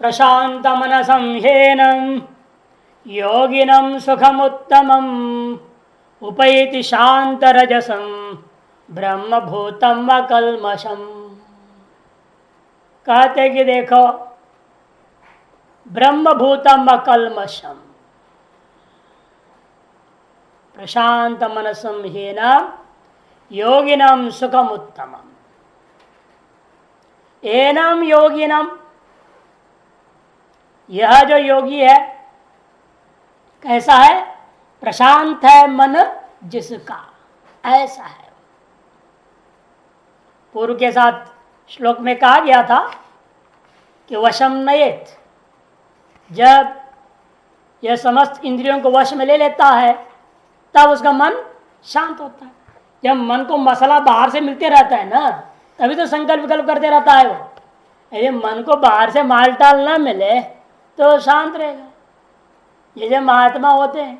प्रशांत मनसं ह्येनं योगिनं सुखमुत्तमम् उपैति शांतरजसं ब्रह्मभूतम अकल्मषम्। कहते कि देखो, ब्रह्मभूतम अकल्मषम प्रशांत मनसं ह्येनं योगिनं सुखमुत्तमम्। एनम योगिनम, यह जो योगी है कैसा है? प्रशांत है मन जिसका, ऐसा है। पूर्व के साथ श्लोक में कहा गया था कि वशम नयेत, जब यह समस्त इंद्रियों को वश में ले लेता है तब उसका मन शांत होता है। जब मन को मसला बाहर से मिलते रहता है ना, तभी तो संकल्प विकल्प करते रहता है वो। यदि मन को बाहर से माल टाल ना मिले तो शांत रहेगा। जैसे महात्मा होते हैं,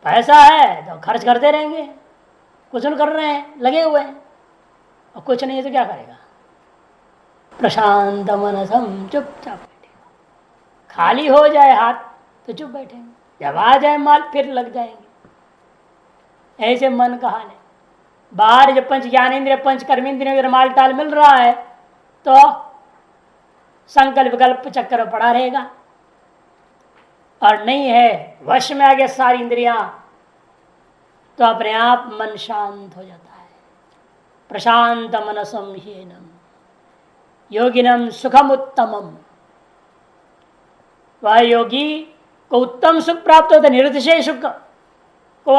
पैसा है तो खर्च करते रहेंगे, कुछ नहीं कर रहे हैं, लगे हुए हैं, और कुछ नहीं है तो क्या करेगा? प्रशांत मनसम, चुपचाप बैठेगा। खाली हो जाए हाथ तो चुप बैठेंगे, जब आ जाए माल फिर लग जाएंगे। ऐसे मन का हाल है। बाहर जब पंच ज्ञानेन्द्रिय पंच कर्मेंद्रियों का माल टाल मिल रहा है तो संकल्प विकल्प चक्कर में पड़ा रहेगा, और नहीं है वश में आ गया सारी इंद्रियां तो अपने आप मन शांत हो जाता है। प्रशांत मनसं ह्येनं योगिनं सुखम उत्तमम। वह योगी को उत्तम सुख प्राप्त होता है, निरतिशय सुख को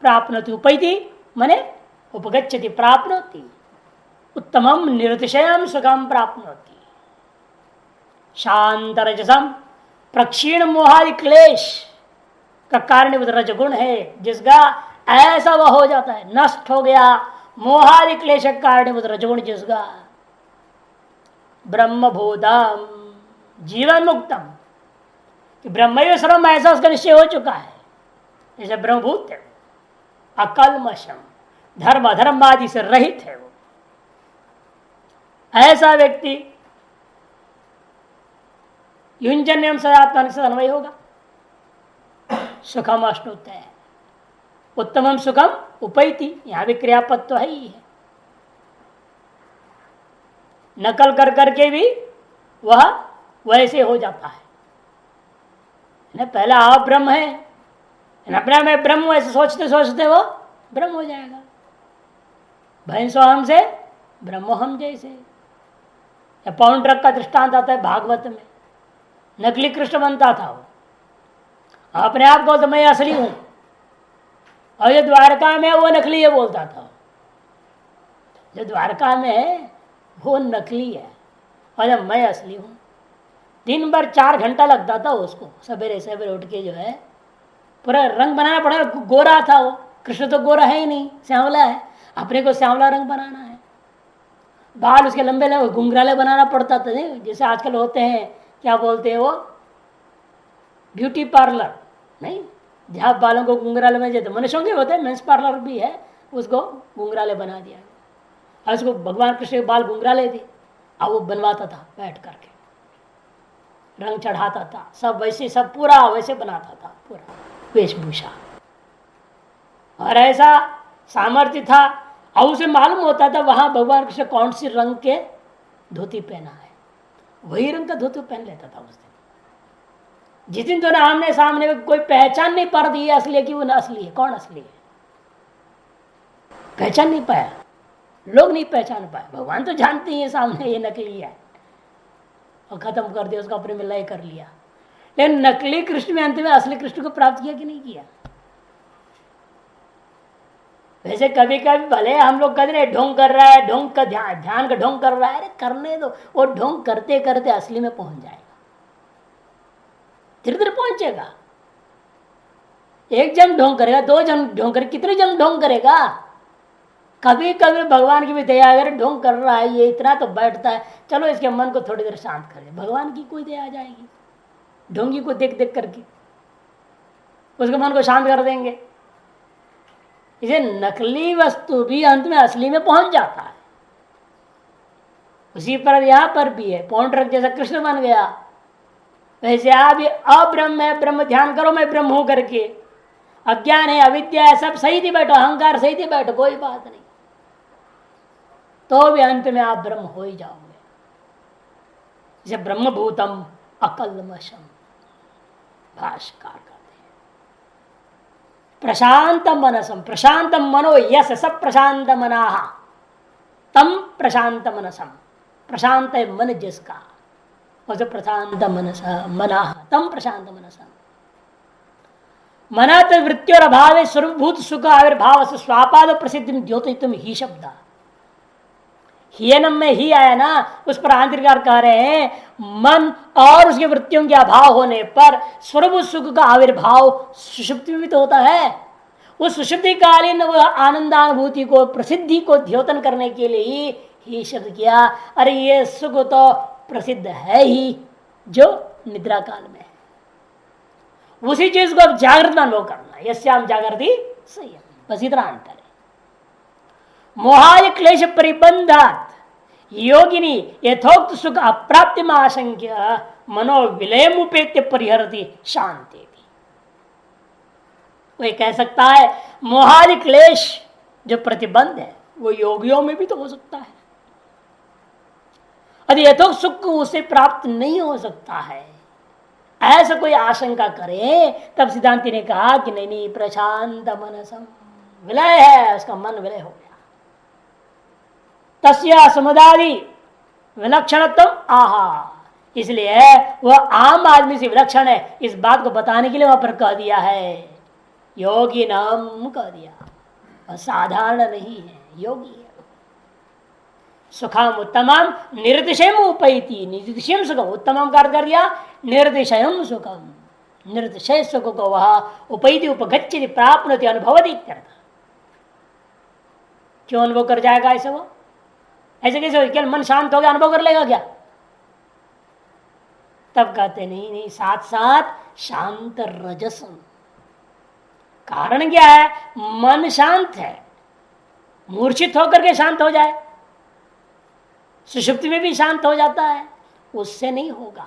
प्राप्नोति। उपैति मने उपगच्छति, प्राप्नोति। उत्तमम निरतिशयम सुखम प्राप्नोति। शांत रजसम, प्रक्षीण मोहादि क्लेश का कारण रजगुण है, जिसका ऐसा वह हो जाता है, नष्ट हो गया मोहादि क्लेश का कारण रजगुण जिसका। ब्रह्मभूतम, जीवन मुक्तम, कि ब्रह्म सर्वम, ऐसा उसका निश्चय हो चुका है। जैसे ब्रह्मभूत है, अकल्मषम, धर्म अधर्म आदि से रहित है वो। ऐसा व्यक्ति युंजन एवं सदात्मा से अन्वय होगा। सुखम अश्नुत है, उत्तमम सुखम उपैति, यहां भी क्रियापद तो है ही है। नकल कर करके भी वह वैसे हो जाता है। पहला आप ब्रह्म है, अपने में ब्रह्म, ऐसे सोचते सोचते वो ब्रह्म हो जाएगा। भैंसो हम से ब्रह्म हम जैसे। पौन ट्रक का दृष्टांत आता है भागवत में। नकली कृष्ण बनता था वो, अपने आप को तो मैं असली हूं, और जो द्वारका में वो नकली है बोलता था। जो द्वारका में है वो नकली है, और जब मैं असली हूं। दिन भर 4 घंटा लगता था उसको, सवेरे सवेरे उठ के जो है पूरा रंग बनाना पड़ा। गोरा था वो, कृष्ण तो गोरा है ही नहीं, श्यामला है। अपने को श्यामला रंग बनाना है, बाल उसके लंबे लंबे घुंघराले बनाना पड़ता था। जैसे आजकल होते हैं, क्या बोलते हैं वो, ब्यूटी पार्लर नहीं, जहाँ बालों को घुंघराले में जाते मनुष्यों के होते हैं, मेंस पार्लर भी है, उसको घुंघराले बना दिया। और उसको भगवान कृष्ण के बाल घुंघराले थे, अब वो बनवाता था बैठ करके, रंग चढ़ाता था, सब वैसे, सब पूरा वैसे बनाता था, पूरा वेशभूषा। और ऐसा सामर्थ्य था, और उसे मालूम होता था वहां भगवान कृष्ण कौन सी रंग के धोती पहना है, वही रंग का धोती पहन लेता था उस दिन। जिस दिन तो आमने सामने कोई पहचान नहीं पा रही है असली है कि वो न असली है, कौन असली है, पहचान नहीं पाया, लोग नहीं पहचान पाए। भगवान तो जानते ही है सामने ये नकली है, और खत्म कर दिया उसका, अपने में लय कर लिया। लेकिन नकली कृष्ण में अंत में असली कृष्ण को प्राप्त किया कि नहीं किया? वैसे कभी कभी भले हम लोग कहते हैं ढोंग कर रहा है, ढोंग का ध्यान का ढोंग कर रहा है, अरे करने दो, वो ढोंग करते करते असली में पहुंच जाएगा, धीरे धीरे पहुंचेगा। एक जन ढोंग करेगा, 2 जन ढोंग करेगा, कितने जन ढोंग करेगा? कभी कभी भगवान की भी दया, अगर ढोंग कर रहा है ये इतना तो बैठता है, चलो इसके मन को थोड़ी देर शांत कर दे, भगवान की कोई दया आ जाएगी। ढोंगी को देख देख करके उसके मन को शांत कर देंगे। इसे नकली वस्तु भी अंत में असली में पहुंच जाता है। उसी पर यहां पर भी है, पौंड ट्रक जैसा कृष्ण बन गया, वैसे आप ये अब्रह्म है, ब्रह्म ध्यान करो मैं ब्रह्म हूं करके, अज्ञान है, अविद्या है, सब सही थी बैठो, अहंकार सही थी बैठो, कोई बात नहीं, तो भी अंत में आप ब्रह्म हो ही जाओगे। जैसे ब्रह्मभूतम अकल्मषम भाष्यकार कहते हैं। प्रशांत मनसम, प्रशांत मनो यस सब प्रशांत मना, तम प्रशांत मनसम, प्रशांत है मन जिसका, और प्रशांत मनस मना तम प्रशांत मनसम। मना तो वृत्ति और अभाव स्वरूपभूत सुख आविर्भाव से स्वापाद प्रसिद्धि द्योतितम ही शब्द, हियनम में ही आया ना, उस पर आंतरिकार कह रहे हैं मन और उसके वृत्तियों के अभाव होने पर स्वरूप सुख का आविर्भाव सुषुप्ति में तो होता है। उस सुषुप्ति कालीन आनंदानुभूति को, प्रसिद्धि को द्योतन करने के लिए ही शब्द किया। अरे ये सुख तो प्रसिद्ध है ही जो निद्रा काल में है, उसी चीज को अब जागृत में अनुभव करना, यस्याम जागृति संयम, बस इतना अंतर है। मोहाय क्लेश परिबंधात योगिनी यथोक्त सुख अप्राप्ति में आशंक्य मनोविलय उपेत्य परिहरती शांति। वही कह सकता है मोहादि क्लेश जो प्रतिबंध है वो योगियों में भी तो हो सकता है, यदि यथोक्त सुख उसे प्राप्त नहीं हो सकता है, ऐसा कोई आशंका करे, तब सिद्धांति ने कहा कि नहीं नहीं, प्रशांत मनसम, विलय है, उसका मन विलय हो गया। तस्या समुदादि विलक्षणत्व आहा, इसलिए वह आम आदमी से विलक्षण है, इस बात को बताने के लिए वहां पर कह दिया है, योगी नाम कह दिया, वह साधारण नहीं है, योगी है। सुखम उत्तमम निर्दिशयम उपैति, निर्दिशयम सुखम, उत्तमम का अर्थ कर दिया निर्दिशयम सुखम, निर्दिशय सुख को वह उपैति उपगच्छति प्राप्नोति अनुभवति इत्यर्थ। क्यों अनुभव कर जाएगा ऐसे? वो ऐसे कैसे, क्या मन शांत हो गया अनुभव कर लेगा क्या? तब कहते नहीं नहीं, साथ साथ शांत रजसम। कारण क्या है? मन शांत है, मूर्छित होकर के शांत हो जाए, सुषुप्ति में भी शांत हो जाता है, उससे नहीं होगा।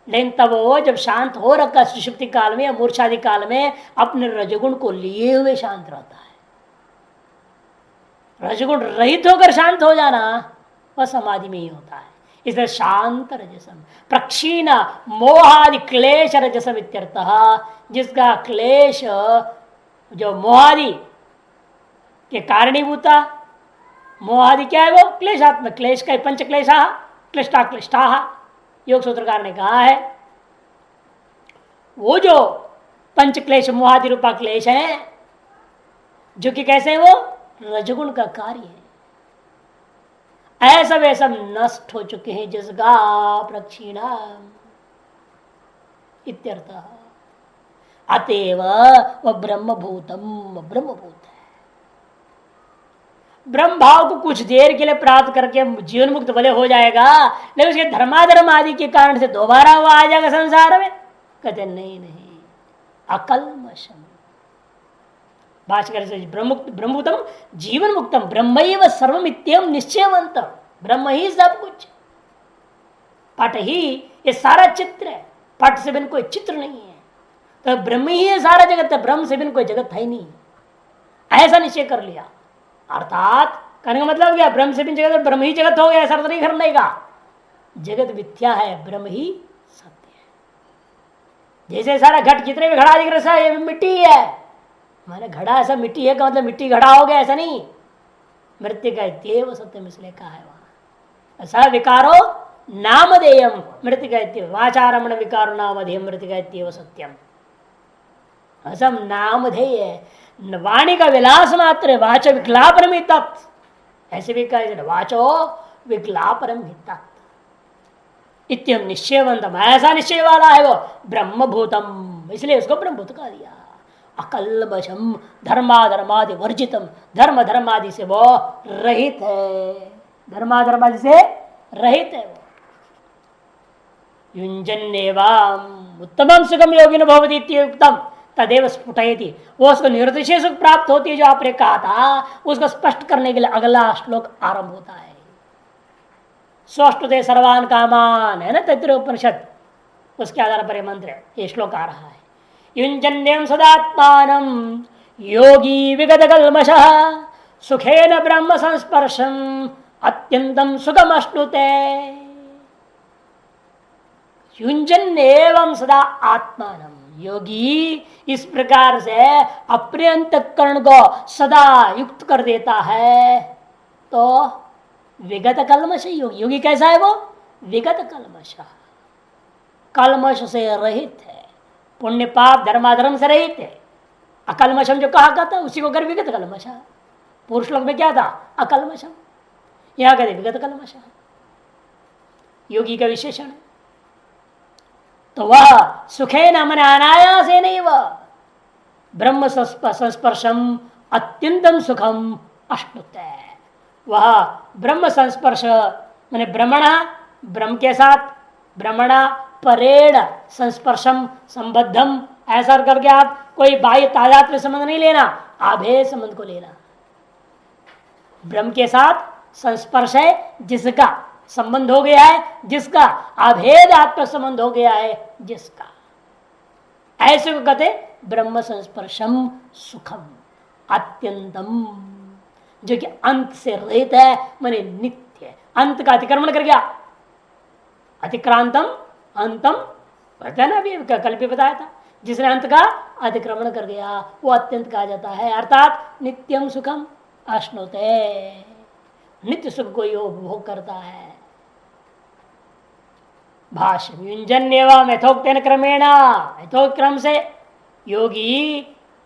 लेकिन तब वो जब शांत हो रखा सुषुप्ति काल में या मूर्छादि काल में, अपने रजगुण को लिए हुए शांत रहता है। रजगुण रहित होकर शांत हो जाना वह समाधि में ही होता है। इसलिए शांत रजसम प्रक्षीण मोहादि क्लेश रजसम इत्यर्थः, जिसका क्लेश जो मोहादि के कारणीभूता, मोहादि क्या है? वो क्लेशात्मक, क्लेश का पंच क्लेशा क्लिष्टा क्लिष्टा योग सूत्रकार ने कहा है, वो जो पंच क्लेश मोहादि रूपा क्लेश है, जो कि कैसे है? वो रजगुण का कार्य है, ऐसा वैसा नष्ट हो चुके हैं, जिसका प्रक्षीण इत्यर्थ। अतएव वह ब्रह्मभूतम, ब्रह्मभूत है। ब्रह्म भाव को कुछ देर के लिए प्राप्त करके जीवन मुक्त भले हो जाएगा, लेकिन उसके धर्माधर्म आदि के कारण से दोबारा वो आ जाएगा संसार में? कहते नहीं नहीं, अकल्मषम। भाष्यकार से ब्रह्मभूतम जीवन मुक्तम ब्रह्मैव सर्वमित्यम निश्चयवंतम, ब्रह्म ही सब कुछ, पट ही ये सारा चित्र है, पट से बिन कोई चित्र नहीं है, तो ब्रह्म ही है सारा जगत है, ब्रह्म से बिन कोई जगत है ही नहीं, ऐसा निश्चय कर लिया। अर्थात कहने का मतलब क्या? ब्रह्म से बिन जगत, ब्रह्म ही जगत हो गया, ऐसा नहीं करने का। जगत मिथ्या है, ब्रह्म ही सत्य है। जैसे सारा घट जितने भी घड़ा दिख रहा है ये मिट्टी है, मैंने घड़ा ऐसा मिट्टी है का मतलब मिट्टी घड़ा हो गया, ऐसा नहीं। मृत्यु का देव सत्यम इसलिए कहा है वहां, ऐसा विकारो नामधेयम मृत्यु कहती है, वाचारमण विकारो नामधेयम मृत्यु कहती है सत्यम, ऐसा नामधेय है, वाणी का विलास मात्र है, वाचो विकलापरम ही तत्व, ऐसे भी कहा वाचो विकलापरम ही तत्व इत्यम निश्चयवंतम, ऐसा निश्चय वाला है वो ब्रह्मभूतम, इसलिए उसको ब्रह्मभूत कहा दिया। अकल्मषम धर्माधर्मादि वर्जितम, धर्म धर्मादि से वो रहित है, धर्माधर्मादि से रहित है वो। युंजन्नेवाम उत्तमम सुखम योगिनो भवति इत्युक्तम तदेव स्फुटयति, वो उसको निर्दिशय सुख प्राप्त होती है जो आपने कहा था, उसको स्पष्ट करने के लिए अगला श्लोक आरंभ होता है। स्वस्थ सर्वान कामान है ना तैत्तिरीय उपनिषद, उसके आधार पर मंत्र ये श्लोक आ रहा है। युंजन्यम सदात्मानं योगी विगत कल्मषः सुखेन ब्रह्म संस्पर्शम अत्यंतम सुखम अश्नुते। युंजन एवं सदा आत्मानं योगी इस प्रकार से अपने अंतःकरण को सदा युक्त कर देता है तो विगत कल्मष योगी। योगी कैसा है वो? विगत कल्मष, कल्मष से रहित है, पुण्य पाप धर्माधर्म से रहित है। अकल्मषम जो कहा था उसी को कर विगत कल्मष। पुरुष लोक में क्या था? अकल्मषम, यहां कहते विगत कल्मष योगी का विशेषण है। तो वह सुखे न मन अनायास नहीं, वह ब्रह्म संस्पर्शम अत्यंतम सुखम अश्नुते, वह ब्रह्म संस्पर्श माने ब्रह्मणा ब्रह्म के साथ, ब्रह्मणा परेण संस्पर्शम संबद्धम, ऐसा करके आप कोई बाह्य तादात्म्य संबंध नहीं लेना, आभेद संबंध को लेना। ब्रह्म के साथ संस्पर्श है जिसका संबंध हो गया है, जिसका अभेद आत्म संबंध हो गया है जिसका, ऐसे को कहते ब्रह्म संस्पर्शम सुखम अत्यंतम, जो कि अंत से रहित है, माने नित्य। अंत का अतिक्रमण कर गया, अतिक्रांतम अंतम, पता है ना, अभी कल भी बताया था, जिसने अंत का अतिक्रमण कर गया वो अत्यंत कहा जाता है, अर्थात नित्यम सुखम अश्नुते, नित्य सुख को उपभोग करता है। भाष्य युंजन्येवं यथोक्तेन क्रमेण, यथोक्रम से योगी,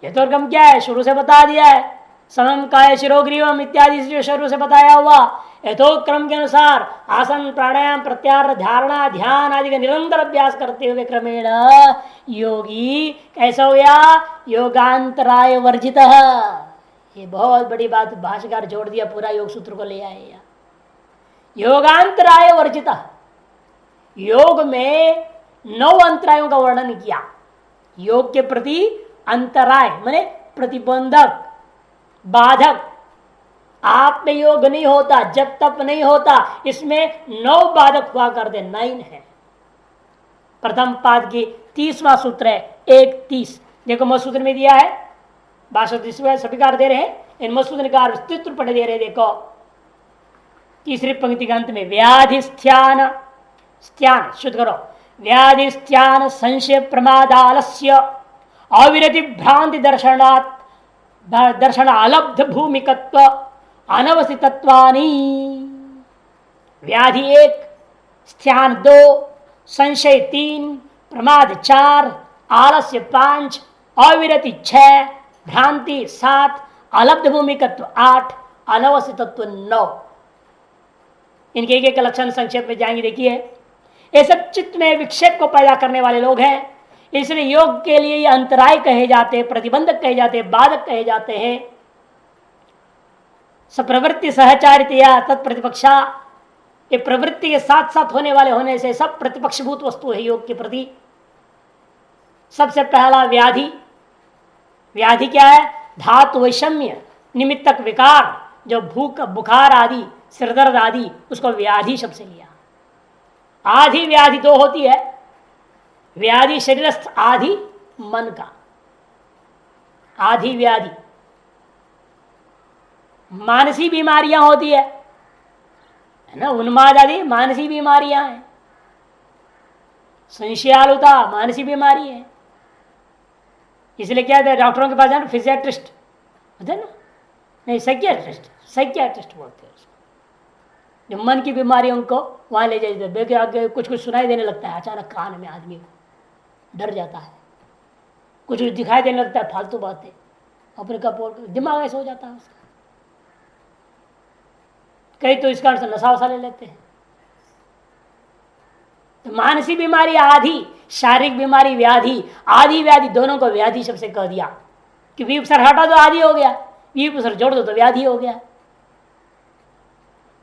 यथोक्रम क्या है शुरू से बता दिया है, समम काय शिरोग्रीवम इत्यादि जो शुरू से बताया हुआ यथोक्रम के अनुसार आसन प्राणायाम प्रत्याहार धारणा ध्यान आदि का निरंतर अभ्यास करते हुए क्रमेण योगी कैसा हो गया? योगांतराय वर्जित। ये बहुत बड़ी बात भाष्यकार जोड़ दिया, पूरा योग सूत्र को ले आए। योगांतराय वर्जित, योग में 9 अंतरायों का वर्णन किया। योग के प्रति अंतराय माने प्रतिबंधक, बाधक, आप में योग नहीं होता, जब तक नहीं होता, इसमें 9 बाधक हुआ करते, 9 है। प्रथम पाद की 30वां सूत्र है 1:30, देखो मसूत्र में दिया है, भाषा सभी दे रहे हैं, इन मसूत्र का अस्तित्व पढ़े दे रहे। देखो तीसरी पंक्ति के अंत में व्याधिस्थ्यान, स्त्यान शुद्ध करो, व्याधिस्थ्यान संशय प्रमादालस्य अविरति भ्रांति दर्शनात् दर्शन अलब्ध भूमिकत्व अनवस्थितत्वानि। व्याधि 1, स्त्यान 2, संशय 3, प्रमाद 4, आलस्य 5, अविरति 6, भ्रांति 7, अलब्ध भूमिकत्व 8, अनवस्थितत्व 9। इनके एक लक्षण संक्षेप में जाएंगे। देखिए ये सब चित्त में विक्षेप को पैदा करने वाले लोग हैं, इसलिए योग के लिए ये अंतराय कहे जाते हैं, प्रतिबंधक कहे जाते हैं, बाधक कहे जाते हैं। सप्रवृत्ति सहचारितया तत्प्रतिपक्षा, ये प्रवृत्ति के साथ साथ होने वाले होने से सब प्रतिपक्षभूत वस्तु है योग के प्रति। सबसे पहला व्याधि, व्याधि क्या है? धातु वैषम्य निमित्तक विकार, जो भूख बुखार आदि सिरदर्द आदि, उसको व्याधि शब्द से लिया। आधि व्याधि 2 होती है, व्याधि शरीरस्थ, आधि मन का। आधि व्याधि मानसी बीमारियां होती है ना, उन्माद आदि मानसी बीमारियां हैं, संशयालुता मानसी बीमारी है। इसलिए क्या है, डॉक्टरों के पास जाना, फिजियाट्रिस्ट होते ना, नहीं साइकियाट्रिस्ट बोलते हैं उसको, जो मन की बीमारियों को वहां ले जाते हैं। बेके आगे कुछ कुछ सुनाई देने लगता है, अचानक कान में आदमी को डर जाता है, कुछ दिखाई देने लगता है, फालतू बातें, अपने कपोल दिमाग ऐसा हो जाता है उसका। कई तो इस कारण से नशा वसा ले लेते हैं। तो मानसिक बीमारी आधी, शारीरिक बीमारी व्याधि, आदि व्याधि, दोनों को व्याधि शब्द से कह दिया कि वीप सर हटा दो आदि हो गया, वीप सर जोड़ दो तो व्याधि हो गया।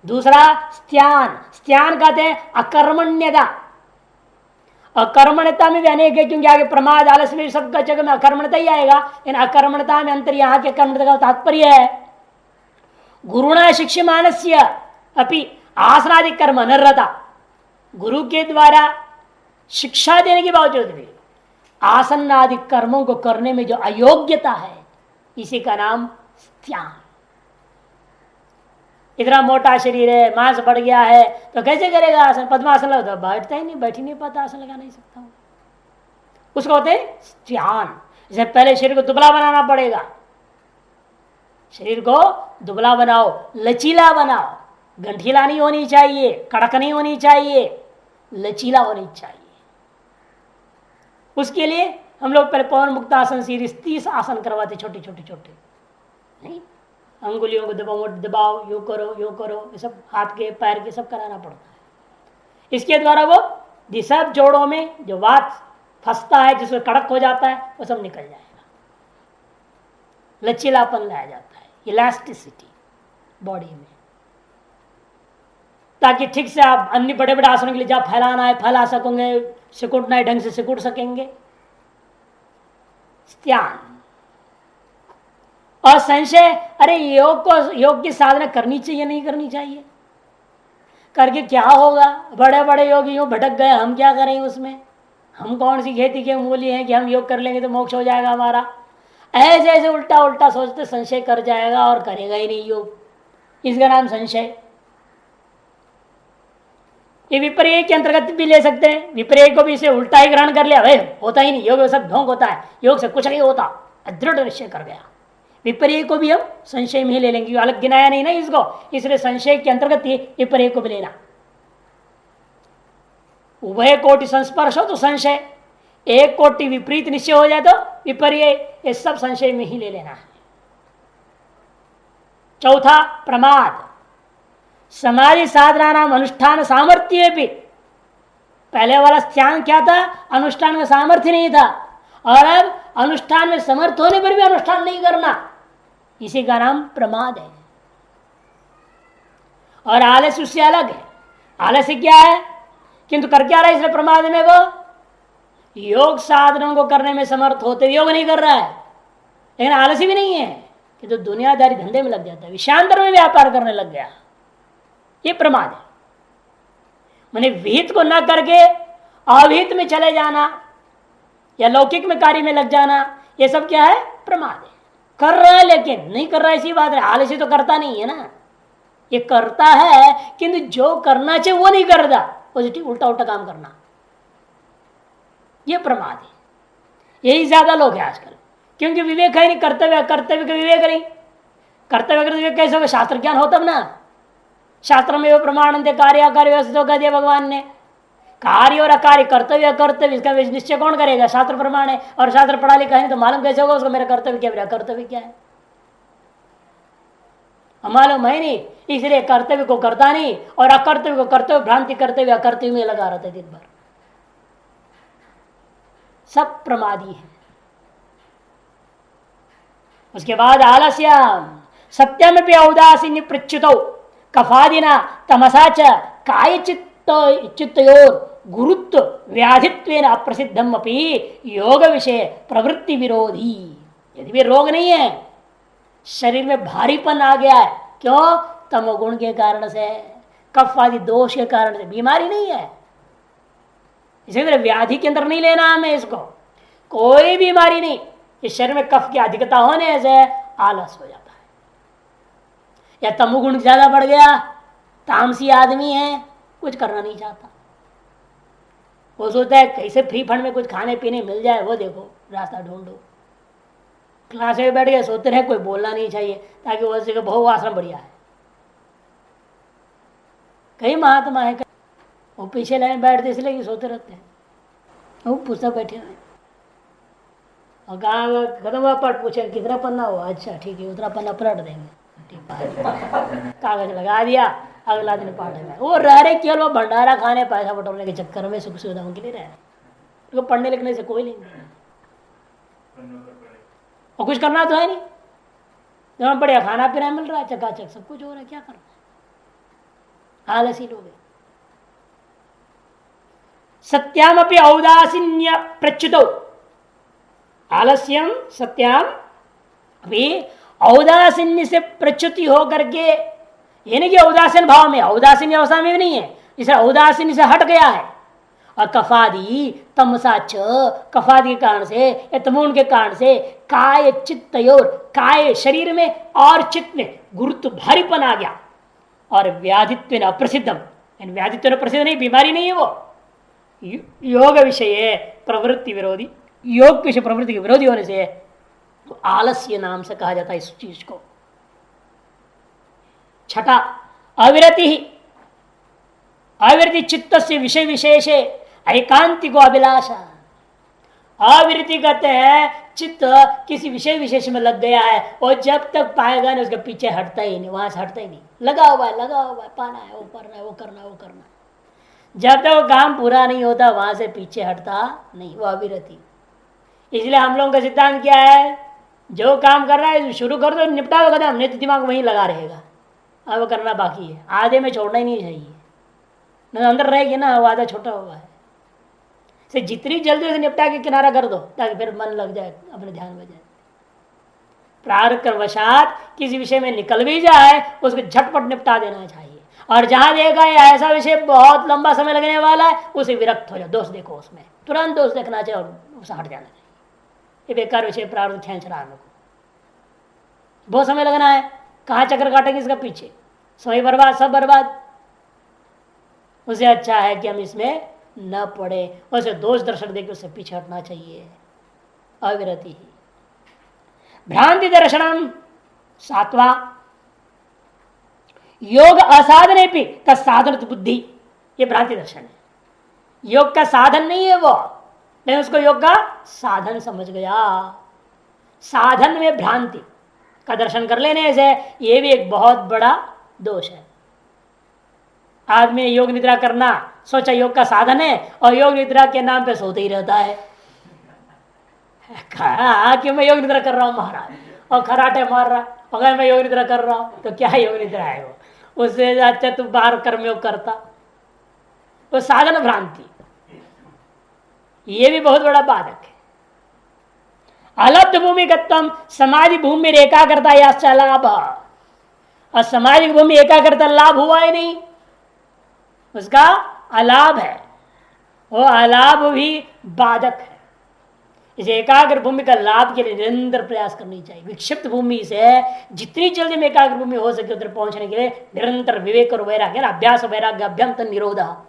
दूसरा स्त्यान, स्त्यान कहते हैं अकर्मण्यता। अकर्मण्यता में भी अनेक है, क्योंकि आगे प्रमाद आलस्य में सबका जगह में अकर्मण्यता ही आएगा। इन अकर्मण्यता में अंतर यहाँ के कर्मण्यता का तात्पर्य है गुरुणा शिक्ष्यमानस्य अपि आसनादि कर्म अनर्हता, गुरु के द्वारा शिक्षा देने के बावजूद भी आसन आदि कर्मों को करने में जो अयोग्यता है, इसी का नाम स्त्यान। इतना मोटा शरीर है, मांस बढ़ गया है, तो कैसे करेगा आसन? पद्मासन लगा तो बैठता ही नहीं, बैठ ही नहीं पाता, आसन लगा नहीं सकता हूं, उसको होते स्त्यान। इसे पहले शरीर को दुबला बनाना पड़ेगा, शरीर को दुबला बनाओ, लचीला बनाओ, गंठीला नहीं होनी चाहिए, कड़क नहीं होनी चाहिए, लचीला होनी चाहिए। उसके लिए हम लोग पहले पवन मुक्त आसन सीरीज 30 आसन करवाते, छोटे छोटे छोटे, नहीं अंगुलियों को दबाओ, दबाओ, यो करो, ये सब हाथ के पैर के सब कराना पड़ता है। इसके द्वारा वो सब जोड़ों में जो वात फंसता है, जिसमें कड़क हो जाता है, वो सब निकल जाएगा, लचीलापन लाया जाता है, इलास्टिसिटी बॉडी में, ताकि ठीक से आप अन्य बड़े बड़े आसनों के लिए जब फैलाना है फैला सकोगे, सिकुड़ना है ढंग से सिकुड़ सकेंगे। स्त्यान और संशय, अरे योग की साधना करनी चाहिए नहीं करनी चाहिए, करके क्या होगा? बड़े बड़े योगी यूं भटक गए, हम क्या करें उसमें? हम कौन सी खेती के मूली हैं कि हम योग कर लेंगे तो मोक्ष हो जाएगा हमारा? ऐसे ऐसे उल्टा उल्टा सोचते संशय कर जाएगा और करेगा ही नहीं योग, इसका नाम संशय। ये विपर्य के अंतर्गत भी ले सकते हैं, विपर्य को भी इसे उल्टा ही ग्रहण कर लिया, भाई होता ही नहीं, योग सब ढोंग होता है, योग से कुछ नहीं होता, दृढ़ निश्चय कर गया। विपर्य को भी हम संशय में ही ले लेंगे, अलग गिनाया नहीं ना इसको, इसलिए संशय के अंतर्गत ही विपर्य को भी लेना। उभय कोटि संस्पर्श हो तो संशय, एक कोटि विपरीत निश्चय हो जाए तो विपर्य, ये सब संशय में ही ले लेना है। चौथा प्रमाद, समाधि साधना नाम अनुष्ठान सामर्थ्य भी। पहले वाला स्त्यान क्या था? अनुष्ठान में सामर्थ्य नहीं था, और अब अनुष्ठान में समर्थ होने पर भी अनुष्ठान नहीं करना, इसी का नाम प्रमाद है। और आलस्य उससे अलग है। आलस्य क्या है? किंतु कर क्या रहा है इसलिए प्रमाद में वो योग साधनों को करने में समर्थ होते योग नहीं कर रहा है, लेकिन आलस्य भी नहीं है कि तो दुनियादारी धंधे में लग जाता है, विषयांतर में व्यापार करने लग गया, ये प्रमाद है। माने विहित को न करके अविहित में चले जाना या लौकिक में कार्य में लग जाना, ये सब क्या है? प्रमाद है। कर रहा है लेकिन नहीं कर रहा है, ऐसी बात है। आलस्य तो करता नहीं है ना, ये करता है किंतु जो करना चाहिए वो नहीं करता, पॉजिटिव उल्टा उल्टा काम करना, ये प्रमाद है। यही ज्यादा लोग हैं आजकल, क्योंकि विवेक है नहीं, कर्तव्य कर्तव्य का विवेक नहीं। कर्तव्य का विवेक कैसे होगा? शास्त्र ज्ञान हो तब ना। शास्त्र में वो प्रमाण कार्य अकार्य व्यवस्थित कह दिया भगवान ने, कार्य और अकार्य कर्तव्य कर्तव्य, इसका निश्चय कौन करेगा? शास्त्र प्रमाण है, और शास्त्र पढ़ा लिखा है नहीं तो मालूम कैसे होगा उसको मेरा कर्तव्य क्या, मेरा कर्तव्य क्या है? मालूम है नहीं, इसलिए कर्तव्य को करता नहीं और अकर्तव्य को कर्तव्य, भ्रांति कर्तव्य अकर्तव्य में लगा रहता है दिन भर। सब प्रमादी है। उसके बाद आलस्य, सत्यम भी औदासीन्य प्रच्युतो कफादिना तमसा च काय चित्तयोर गुरुत्व व्याधित्वेन अप्रसिद्धम अपि योग विषय प्रवृत्ति विरोधी। यदि भी रोग नहीं है, शरीर में भारीपन आ गया है, क्यों? तमोगुण के कारण से, कफ आदि दोष के कारण से, बीमारी नहीं है। इसी तरह व्याधि के अंदर नहीं लेना हमें इसको, कोई बीमारी नहीं। इस शरीर में कफ की अधिकता होने से आलस हो जाता है, या तमोगुण ज्यादा बढ़ गया, तामसी आदमी है, कुछ करना नहीं चाहता, वो सोचता है कैसे फ्री फंड में कुछ खाने पीने मिल जाए, वो देखो रास्ता ढूंढो। क्लास में बैठ गए, सोते रहे कोई बोलना नहीं चाहिए, ताकि वो से बहु आश्रम बढ़िया है। कई महात्मा है वो पीछे लाइन बैठते इसलिए कि सोते रहते हैं, वो पुस्तक बैठे हुए, और कहाँ खत्म हुआ पढ़, पूछे कितना पन्ना हुआ, अच्छा ठीक है उतना पन्ना पलट देंगे, कागज लगा दिया, अगला दिन पाठ में वो रह रहे, केवल वो भंडारा खाने पैसा बटोरने के चक्कर में सुख सुविधाओं के लिए रह रहे, उनको पढ़ने लिखने से कोई नहीं, और कुछ करना तो है नहीं, जब बढ़िया खाना पीना मिल रहा है, चकाचक सब कुछ हो रहा है, क्या करना है? आलसी लोग। सत्याम अपनी औदासीन्य प्रच्युतो, आलस्यम सत्याम अभी औदासीन्य से प्रच्युति हो करके, ये नहीं कि औदासीन भाव में, औदासीन अवस्था में भी नहीं है, इसे औदासीन से हट गया है और कफादी तमसा च, कफादी के कारण से या तमोन के कारण से काय चित्तयोर, काय शरीर में और चित्त में गुरुत्व भारीपन आ गया। और व्याधित्व अप्रसिद्धम, व्याधित्व प्रसिद्ध नहीं, बीमारी नहीं है वो, योग विषय प्रवृत्ति विरोधी, योग विषय प्रवृत्ति के विरोधी होने से तो आलस्य नाम से कहा जाता है इस चीज को। छठा अविरति ही, अविरति चित्त से विषय विशेष एकांतिको अभिलाषा। अविरति कहते हैं चित्त किसी विषय विशेष में लग गया है और जब तक पाएगा नहीं उसके पीछे हटता ही नहीं, वहां से हटता ही नहीं, लगा हुआ है, पाना है, वो करना है, वो करना है, वो करना है। जब तक वो काम पूरा नहीं होता वहां से पीछे हटता नहीं, वो अविरति। इसलिए हम लोगों का सिद्धांत क्या है, जो काम कर रहा है शुरू कर दो, निपटा दो कदम, नहीं तो दिमाग वहीं लगा रहेगा, अब वो करना बाकी है, आधे में छोड़ना ही नहीं चाहिए, नहीं अंदर रहेगी ना, वो आधा छोटा हुआ है। से जितनी जल्दी से निपटा के किनारा कर दो ताकि फिर मन लग जाए, अपने ध्यान में जाए। प्रारब्धवशात किसी विषय में निकल भी जाए उसको झटपट निपटा देना चाहिए, और जहां देखा ऐसा विषय बहुत लंबा समय लगने वाला है उसे विरक्त हो जाए, दोष देखो उसमें, तुरंत दोष देखना चाहिए और उसे हट जाना चाहिए। ये बेकार विषय प्रारब्ध खींच रहा है, बहुत समय लगना है, कहाँ चक्कर काटेंगे इसका पीछे, समय बर्बाद, सब बर्बाद। उसे अच्छा है कि हम इसमें न पड़े, उसे दोष दर्शन देकर उससे पीछे हटना चाहिए। अविरति ही भ्रांति दर्शनम। सातवां योग असाधने भी का साधन बुद्धि, ये भ्रांति दर्शन है। योग का साधन नहीं है वो, लेकिन उसको योग का साधन समझ गया। साधन में भ्रांति का दर्शन कर लेने से ये भी एक बहुत बड़ा दोष है। आदमी ने योग निद्रा करना सोचा योग का साधन है और योग निद्रा के नाम पे सोते ही रहता है। कहा कि मैं योग निद्रा कर रहा हूं महाराज, और खराटे मार रहा, अगर मैं योग निद्रा कर रहा हूं तो क्या योग निद्रा है वो, उससे अच्छा तू बाहर कर्मयोग करता। वो साधन भ्रांति, ये भी बहुत बड़ा बाधक है। अलब्ध भूमिगतम, समाधि भूमि में एकाग्रता या लाभ, और समाधि भूमि एकाग्रता लाभ हुआ ही नहीं, उसका अलाभ है, वो अलाभ भी बाधक है। इस एकाग्र भूमि का लाभ के लिए निरंतर प्रयास करनी चाहिए। विक्षिप्त भूमि से जितनी जल्दी में एकाग्र भूमि हो सके उधर पहुंचने के लिए निरंतर विवेक और वैराग्य, अभ्यास वैराग्य अभ्यंतर निरोधा,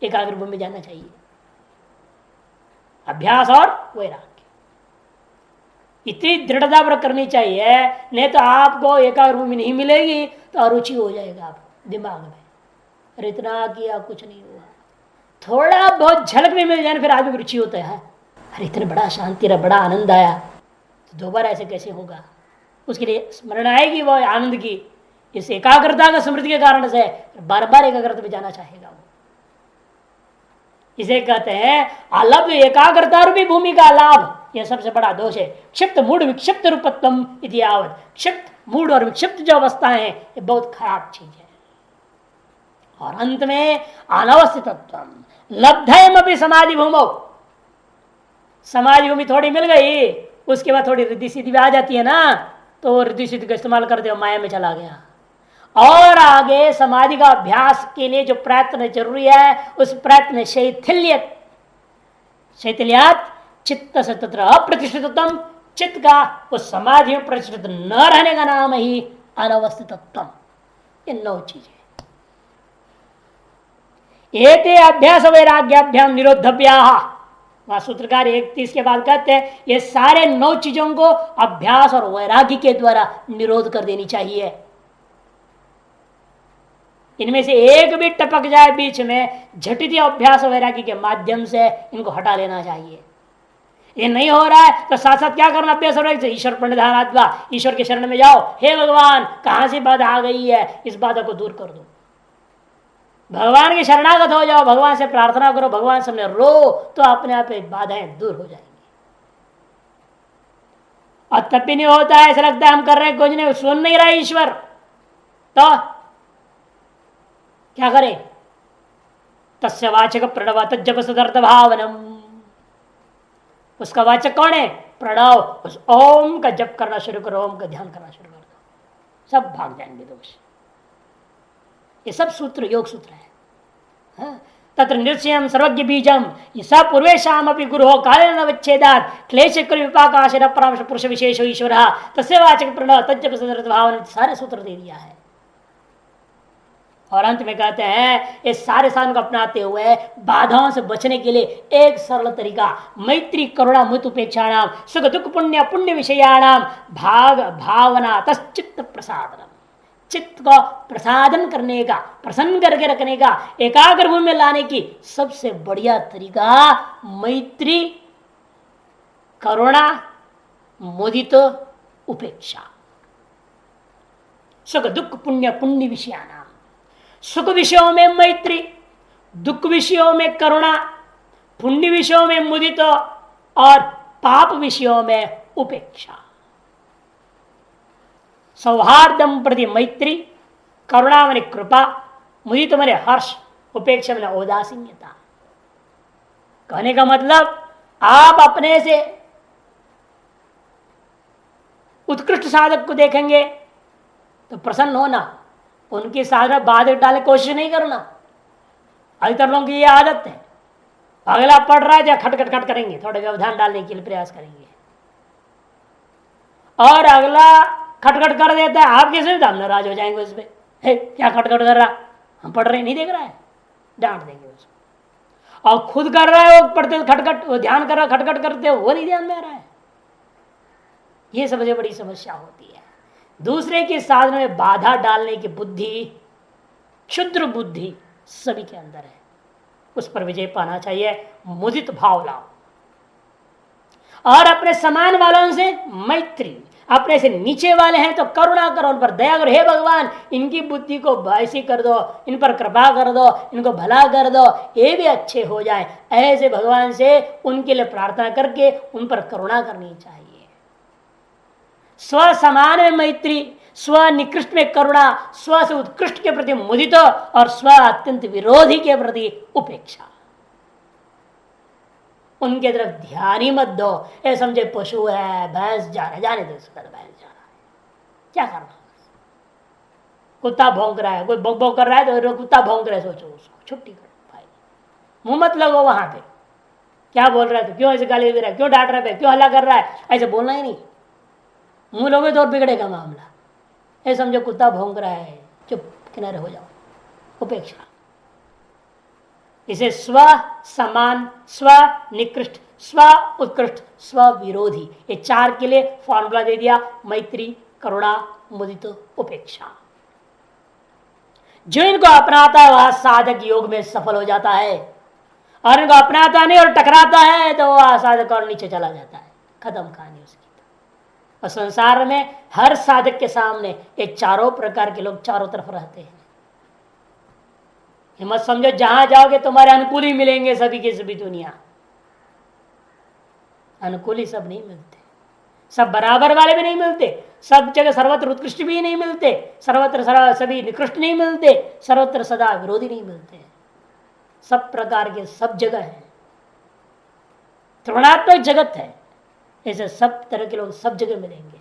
एकाग्र भूमि जाना चाहिए। अभ्यास और वैराग्य इतनी दृढ़ता पर करनी चाहिए, नहीं तो आपको एकाग्र भूमि नहीं मिलेगी तो अरुचि हो जाएगा आप दिमाग में, अरे इतना किया कुछ नहीं हुआ। थोड़ा बहुत झलक भी मिल जाए फिर आदमी को रुचि होता है, अरे इतना बड़ा शांति रहा, बड़ा आनंद आया, तो दोबारा ऐसे कैसे होगा। उसके लिए स्मरण आएगी वो आनंद की, इस एकाग्रता का स्मृति के कारण से बार बार एकाग्रता में जाना चाहेगा वो। इसे कहते हैं अलभ एकाग्रता रूपी भूमि का लाभ, यह सबसे बड़ा दोष है। क्षिप्त मूड विक्षिप्त रूपत्वम इतिहावत, क्षिप्त मूड और विक्षिप्त जो अवस्थाएं हैं ये बहुत खराब चीज है। और अंत में अनवस्थितत्वम लब्धयम अपनी समाधि भूमो, समाधि भूमि थोड़ी मिल गई उसके बाद थोड़ी रिद्धि सिद्धि भी आ जाती है ना, तो रिद्धि सिद्धि का इस्तेमाल करते हो माया में चला गया। और आगे समाधि का अभ्यास के लिए जो प्रयत्न जरूरी है उस प्रयत्न शैथिल्यत, शैथिल्यात चित्त से तत्र अप्रतिष्ठितम, चित्त का उस समाधि में प्रतिष्ठित न रहने का नाम ही अनवस्थितत्वम। ये 9 चीजें। एते अभ्यास वैराग्याभ्याम निरोधव्या, वहां सूत्रकार 31 के बाद कहते हैं ये सारे 9 चीजों को अभ्यास और वैराग्य के द्वारा निरोध कर देनी चाहिए। इनमें से एक भी टपक जाए बीच में, झटित अभ्यास वैराग्य के माध्यम से इनको हटा लेना चाहिए। ये नहीं हो रहा है तो साथ साथ क्या करना, अभ्यास वैराग्य से ईश्वर प्रणिधानात्वा, ईश्वर के शरण में जाओ, हे भगवान कहां से बाधा आ गई है, इस बाधा को दूर कर दो। भगवान के शरणागत हो जाओ, भगवान से प्रार्थना करो, भगवान सामने रो, तो अपने आप बाधाएं दूर हो जाएंगी। और तब भी नहीं होता है, ऐसा लगता है हम कर रहे हैं कुछ नहीं, सुन नहीं रहा ईश्वर, तो क्या करें। तस्य वाचक प्रणव तज्जप सदर्थ भावनम, उसका वाचक कौन है, प्रणव। उस ओम का जप करना शुरू करो, ओम का ध्यान करना शुरू कर दो, सब भाग जाएंगे दोष। ये सब सूत्र योग सूत्र है। हाँ? तत्र निश्चयम सर्वज्ञ बीजम स पूर्वेशाम अपि गुरु कालेन अवच्छेदात् क्लेश विपाकाशर परामर्श पुरुष विशेष ईश्वर तस्य वाचक प्रणव तज्जप सदृत भाव सारे सूत्र दे दिया है। और अंत में कहते हैं इस सारे साधन को अपनाते हुए बाधाओं से बचने के लिए एक सरल तरीका मैत्री करुणा मुत उपेक्षाणाम सुख दुख पुण्य पुण्य विषयाणाम भाग भावना तश्चित्त प्रसादनम, चित्त को प्रसादन करने का, प्रसन्न करके रखने का, एकाग्र भूमि में लाने की सबसे बढ़िया तरीका मैत्री करुणा मुदित उपेक्षा। सुख दुख पुण्य पुण्य विषयाणाम, सुख विषयों में मैत्री, दुख विषयों में करुणा, पुण्य विषयों में मुदित और पाप विषयों में उपेक्षा। सौहार्दम प्रति मैत्री, करुणा मने कृपा, मुदित मने हर्ष, उपेक्षा मने उदासीनता। कहने का मतलब आप अपने से उत्कृष्ट साधक को देखेंगे तो प्रसन्न होना, उनकी साधना बाधक डालने की कोशिश नहीं करना। अधिकतर लोगों की ये आदत है, अगला पढ़ रहा है या खटखट खट करेंगे, थोड़े व्यवधान डालने के लिए प्रयास करेंगे, और अगला खटखट कर देता है, आप कैसे हम नाराज हो जाएंगे उस पर, क्या खटखट कर रहा, हम पढ़ रहे नहीं देख रहा है, डांट देंगे उसको। और खुद कर रहा है वो पढ़ते खटखट, वो ध्यान कर रहा है खटखट करते वो नहीं ध्यान में आ रहा है। ये सबसे बड़ी समस्या होती है। दूसरे की साधना में बाधा डालने की बुद्धि, क्षुद्र बुद्धि सभी के अंदर है, उस पर विजय पाना चाहिए। मुदित भाव लाओ और अपने समान वालों से मैत्री, अपने से नीचे वाले हैं तो करुणा करो, उन पर दया करो। हे भगवान इनकी बुद्धि को ऐसी कर दो, इन पर कृपा कर दो, इनको भला कर दो, ये भी अच्छे हो जाए। ऐसे भगवान से उनके लिए प्रार्थना करके उन पर करुणा करनी चाहिए। स्व समान में मैत्री, स्व निकृष्ट में करुणा, स्व से उत्कृष्ट के प्रति मुदित और स्व अत्यंत विरोधी के प्रति उपेक्षा। उनके तरफ ध्यान ही मत दो। ये समझे पशु है, भैंस जा रहा है, जाने दो, भैंस जा रहा है, क्या करना। कुत्ता भौंक रहा है, कोई भौंक भौंक कर रहा है तो कुत्ता भौंक रहा है, सोचो उसको छुट्टी करो भाई, मुंह मत लगो वहां पे। क्या बोल रहा है तो क्यों ऐसे गाली दे रहा है, क्यों डांट रहा है, क्यों हल्ला कर रहा है, ऐसे बोलना ही नहीं। मुंह लोगे तो और बिगड़ेगा मामला। ये समझो कुत्ता भौंक रहा है, चुप किनारे हो जाओ, उपेक्षा। इसे स्व समान, स्व निकृष्ट, स्व उत्कृष्ट, स्व विरोधी, ये चार के लिए फॉर्मूला दे दिया। मैत्री करुणा मुदित उपेक्षा। जो इनको अपनाता है वह साधक योग में सफल हो जाता है, और इनको अपनाता नहीं और टकराता है तो वह साधक और नीचे चला जाता है, खत्म कहानी उसकी। और संसार में हर साधक के सामने ये चारों प्रकार के लोग चारों तरफ रहते हैं। मत समझो जहां जाओगे तुम्हारे अनुकूल ही मिलेंगे, सभी के सभी। दुनिया अनुकूल ही सब नहीं मिलते, सब बराबर वाले भी नहीं मिलते, सब जगह सर्वत्र उत्कृष्ट भी नहीं मिलते, सर्वत्र सभी निकृष्ट नहीं मिलते, सर्वत्र सदा विरोधी नहीं मिलते। सब प्रकार के सब जगह है, त्रिगुणात्मक जगत है, ऐसे सब तरह के लोग सब जगह मिलेंगे।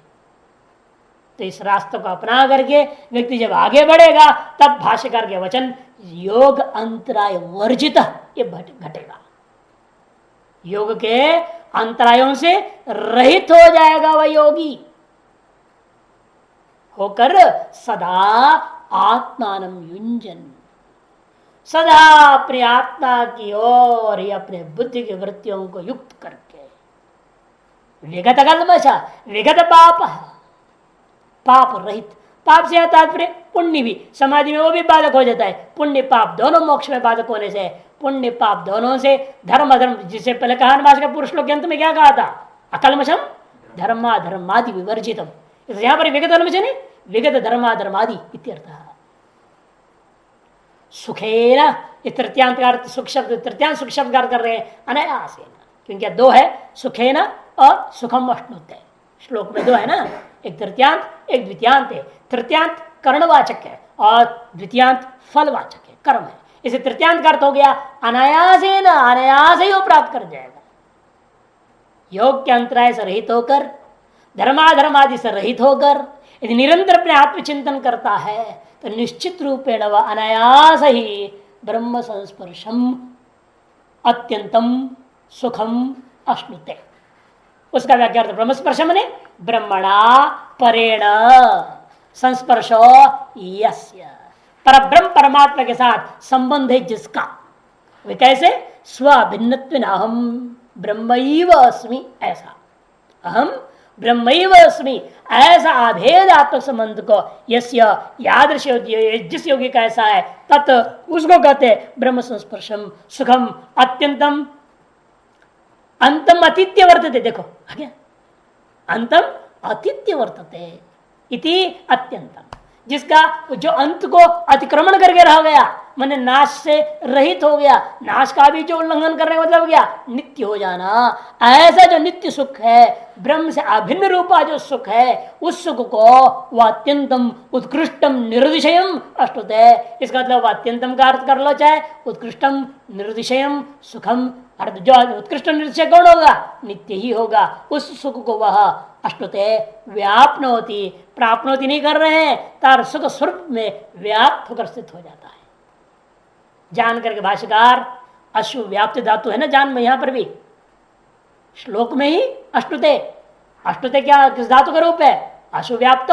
तो इस रास्ते को अपना करके व्यक्ति जब आगे बढ़ेगा तब भाष्यकार के वचन योग अंतराय वर्जित ये घटेगा। योग के अंतरायों से रहित हो जाएगा वह योगी, होकर सदा आत्मानं युंजन, सदा अपनी आत्मा की ओर ही अपने बुद्धि की वृत्तियों को युक्त करके विगत कल्मषा विगत पाप, पाप रहित। पाप से तात्पर्य पुण्य भी, समाधि में वो भी बाधक हो जाता है। पुण्य पाप दोनों मोक्ष में बाधक होने से, पुण्य पाप दोनों से धर्म अधर्म, जिसे पहले कहा भाषा का पुरुष लोग के अंत में क्या कहा था, अकल्मषम धर्माधर्मादि विवर्जितम। यहां पर विगत कल्मषम नहीं, विगत धर्माधर्मादि इत्यर्थः। सुखेन, ये तृतीयांत का अर्थ सुख शब्द, तृतीयांत सुख शब्द का अर्थ कर रहे हैं अनायासेन, क्योंकि दो है, सुखेन और सुखम अश्नुते। श्लोक में दो है ना, एक तृतीयांत एक द्वितीयांत है। तृतीयांत कर्णवाचक है और द्वितीयांत फलवाचक है, कर्म है। इसे तृतीयांत का अर्थ हो गया अनायासेन, अनायास ही वो प्राप्त कर जाएगा। योग के अंतराय से रहित होकर, धर्माधर्म आदि से रहित होकर यदि निरंतर अपने आत्मचिंतन करता है तो निश्चित रूपेण वह अनायास ही ब्रह्म संस्पर्शम अत्यंतम सुखम अश्नुते। उसका व्याख्या ब्रह्म स्पर्श मने ब्रह्मणा परेण संस्पर्शो यस्य, पर ब्रह्म परमात्मा के साथ संबंध है जिसका, वे कैसे स्व भिन्नत्व अहम ब्रह्मैव अस्मि, ऐसा अहम ब्रह्मैव अस्मि ऐसा अभेदात्मक संबंध को यस्य यादृश जिस योगी का ऐसा है तत् उसको कहते ब्रह्म संस्पर्शम सुखम अत्यंतम अंतम अतिथ्य वर्तते। देखो आगे अंतम अतिथ्य वर्तते इति अत्यंतम, जिसका जो अंत को अतिक्रमण करके रह गया, माने नाश से रहित हो गया, नाश का भी जो उल्लंघन करने का मतलब गया नित्य हो जाना, ऐसा जो नित्य सुख है ब्रह्म से अभिन्न रूपा जो सुख है उस सुख को वह अत्यंतम उत्कृष्टम निर्दिशयम अष्टुते। इसका मतलब अत्यंतम का अर्थ कर लो, चाहे उत्कृष्टम निर्दिशयम सुखम, अर्थ जो उत्कृष्ट निर्दिशय कौन होगा, नित्य ही होगा, उस सुख को वह अष्टुते व्याप्नोति प्राप्नोति नहीं कर रहे हैं, तार सुख स्वरूप में व्याप्त होकर स्थित हो जाता है। जान करके भाष्यकार अश्व व्याप्त धातु है ना, जान में यहां पर भी श्लोक में ही अष्टुते, अष्टुते क्या किस धातु का रूप है, अश्व व्याप्त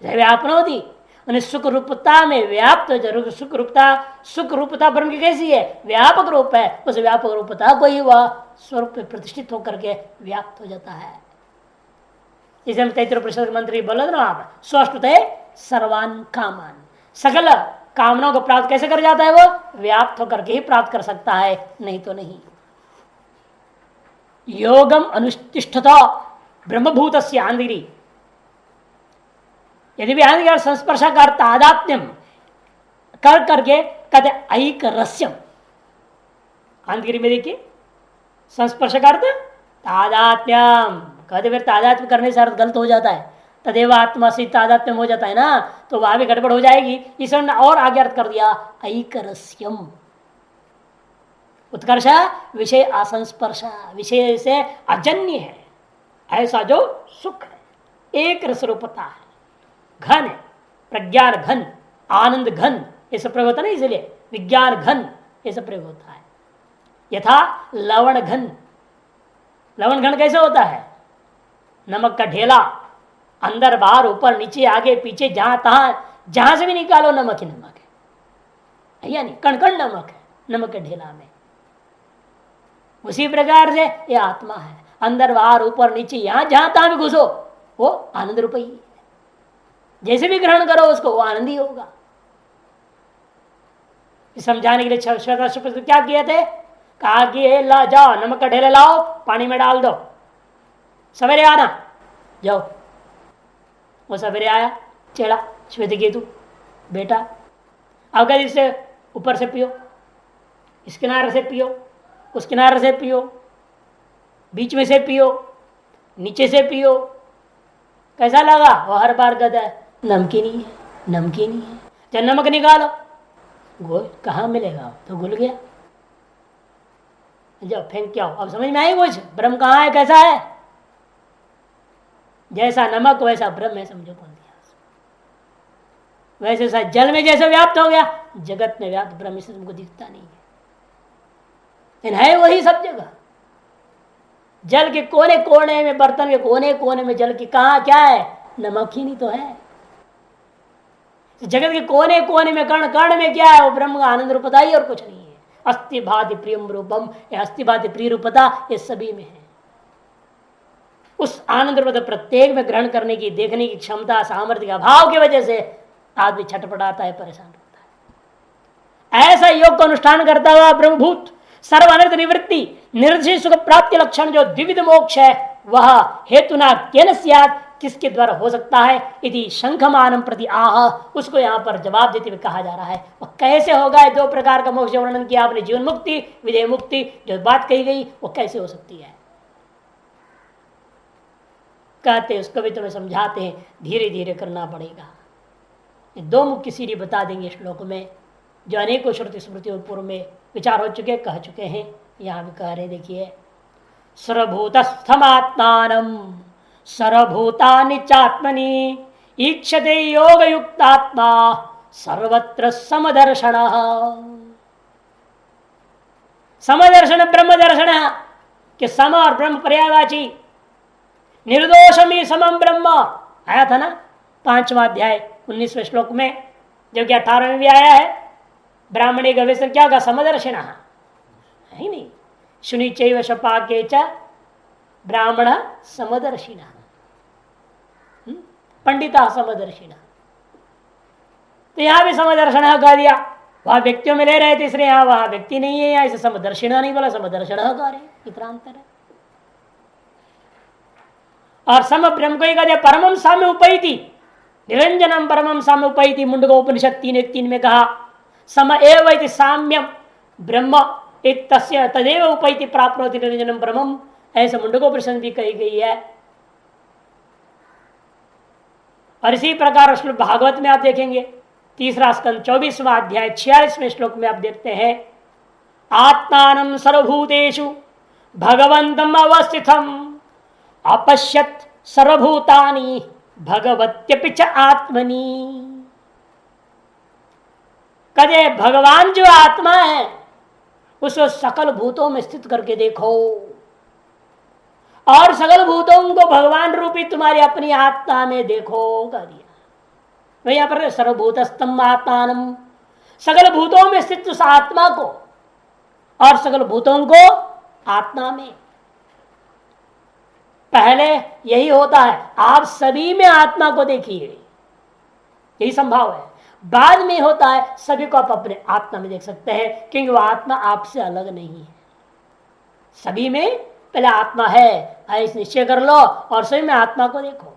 व्यापनोति सुख रूपता में व्याप्त, जरूर सुख रूपता, सुख रूपता ब्रह्म की कैसी है, व्यापक रूप है, उस व्यापक रूपता को ही वह स्वरूप में प्रतिष्ठित होकर के व्याप्त हो जाता है। इसे तैत्तिरीयोपनिषद मंत्र बोला ना आप, स्वष्टुते सर्वान कामान, सकल कामनाओं को प्राप्त कैसे कर जाता है, वो व्याप्त होकर के ही प्राप्त कर सकता है, नहीं तो नहीं। योगम अनुष्ठिष्ठता ब्रह्मभूत आंधिरी, यदि भी आंधिक संस्पर्श का तादात्म्यम कर करके कहते ऐक रस्यम, आंधिरी में देखिए संस्पर्श का अर्थ तादात्म्यम, कहते फिर तादात्म्य करने से अर्थ गलत हो जाता है, तदेव आत्मा से तादात्म्यम हो जाता है ना, तो वहां भी गड़बड़ हो जाएगी, इसने और आगे अर्थ कर दिया ऐकरस्यम, उत्कर्ष विषय असंस्पर्श, विषय से अजन्य है ऐसा जो सुख है, एक रस रूपता है, घन है, प्रज्ञान घन, आनंद घन, ये सब प्रयोग होता है ना, इसलिए विज्ञान घन ये सब प्रयोग होता है। यथा लवण घन, लवण घन कैसे होता है, नमक का ढेला, अंदर बाहर ऊपर नीचे आगे पीछे जहां तहां जहां से भी निकालो नमक ही नमक है, यानी कण कण नमक है नमक के ढेला में। उसी प्रकार से ये आत्मा है, अंदर बाहर ऊपर नीचे यहां जहां तहां भी घुसो वो आनंद रूप ही है, जैसे भी ग्रहण करो उसको वो आनंद ही होगा। समझाने के लिए श्वेताश्वत क्या किए थे, कहा कि ला जाओ नमक का ढेला लाओ, पानी में डाल दो, सवेरे आना, जाओ। वो सवेरे आया, चेड़ा श्वेत केतु बेटा, अगर इससे ऊपर से पियो, इस किनारे से पियो, उस किनारे से पियो, बीच में से पियो, नीचे से पियो, कैसा लगा, वो हर बार कहता है नमकीन ही है, नमकीन ही है, जब नमक निकालो घोल कहाँ मिलेगा, तो घुल गया, जब फेंक के आओ, अब समझ में आई कुछ, ब्रह्म कहाँ है, कैसा है, जैसा नमक वैसा ब्रह्म है, समझो कौन दिया, वैसे सा जल में जैसे व्याप्त हो गया, जगत में व्याप्त ब्रह्म से तुमको दिखता नहीं है, लेकिन है वही सब जगह, जल के कोने कोने में, बर्तन के कोने कोने में जल की कहा क्या है, नमक ही नहीं तो है। जगत के कोने कोने में कण कण में क्या है, वो ब्रह्म का आनंद रूपता ही और कुछ नहीं है। अस्थि भाति प्रियम रूपम, अस्थि भाति प्रिय रूपता ये सभी में है। उस आनंद रूपता प्रत्येक में ग्रहण करने की, देखने की क्षमता, सामर्थ्य के अभाव की वजह से आदमी छटपटाता है, परेशान होता है। ऐसा योग को अनुष्ठान करता हुआ ब्रह्मभूत सर्व अनर्थ निवृत्ति निर्दय सुख प्राप्ति लक्षण जो द्विविध मोक्ष है, वह हेतुना केन स्यात्, किसके द्वारा हो सकता है, यदि शंखमानम प्रति आह, उसको यहाँ पर जवाब देते हुए कहा जा रहा है। वह कैसे होगा, दो प्रकार का मोक्ष वर्णन किया आपने, जीवन मुक्ति विदेह मुक्ति, जो बात कही गई वो कैसे हो सकती है, कहते उसको भी तुम्हें समझाते हैं, धीरे धीरे करना पड़ेगा। दो मुख्य सीढ़ी बता देंगे श्लोक में, जो अनेकों श्रुति स्मृतियों पूर्व में विचार हो चुके, कह चुके हैं, यहाँ भी कह रहे। देखिए, सर्वभूतस्थमात्मानं सर्वभूतानि चात्मनि ईक्षते योग युक्तात्मा सर्वत्र समदर्शन। समदर्शन ब्रह्म दर्शन कि सम और ब्रह्म पर्यायवाची, निर्दोषमी समम ब्रह्म आया था ना 5वां अध्याय 19वें श्लोक में, जो कि 18वें भी आया है। ब्राह्मणी गवेषण क्या होगा? समदर्शिन है नहीं, शुनि चैव शपाके च ब्राह्मण समदर्शिना, पंडिता समदर्शिना। तो यहां भी समदर्शन कह दिया, वह व्यक्तियों में ले रहे थे इसलिए यहां वह व्यक्ति नहीं है, यहां इसे समदर्शिना नहीं बोला, समदर्शन कह रहे, इतना अंतर है। और सम ब्रह्म को कहते परमम साम्य उपैति, निरंजनम परमम साम्य उपैति, मुंडको उपनिषद 3:1-3 में कहा सम एव साम्यम ब्रह्म एक तस्य तदेव उपैति प्राप्नोति निरंजनम ब्रह्मम, ऐसे मुंडकोपनिषद भी कही गई है। और इसी प्रकार श्लोक भागवत में आप देखेंगे 3रा स्कंद 24वां अध्याय 46वें श्लोक में आप देखते हैं आत्मानं सर्वभूतेषु भगवन्तम् अवस्थितम् अपश्यत सर्वभूतानि भगवत्यपि च आत्मनि। कदे भगवान जो आत्मा है उसको सकल भूतों में स्थित करके देखो, और सकल भूतों को भगवान रूपी तुम्हारी अपनी आत्मा में देखो कर दिया। वही यहां पर सर्वभूतस्तम आत्मानम, सकल भूतों में स्थित उस आत्मा को और सकल भूतों को आत्मा में। पहले यही होता है, आप सभी में आत्मा को देखिए, यही संभव है। बाद में होता है सभी को आप अपने आत्मा में देख सकते हैं, क्योंकि वह आत्मा आपसे अलग नहीं है। सभी में पहले आत्मा है ऐसे निश्चय कर लो और सभी में आत्मा को देखो।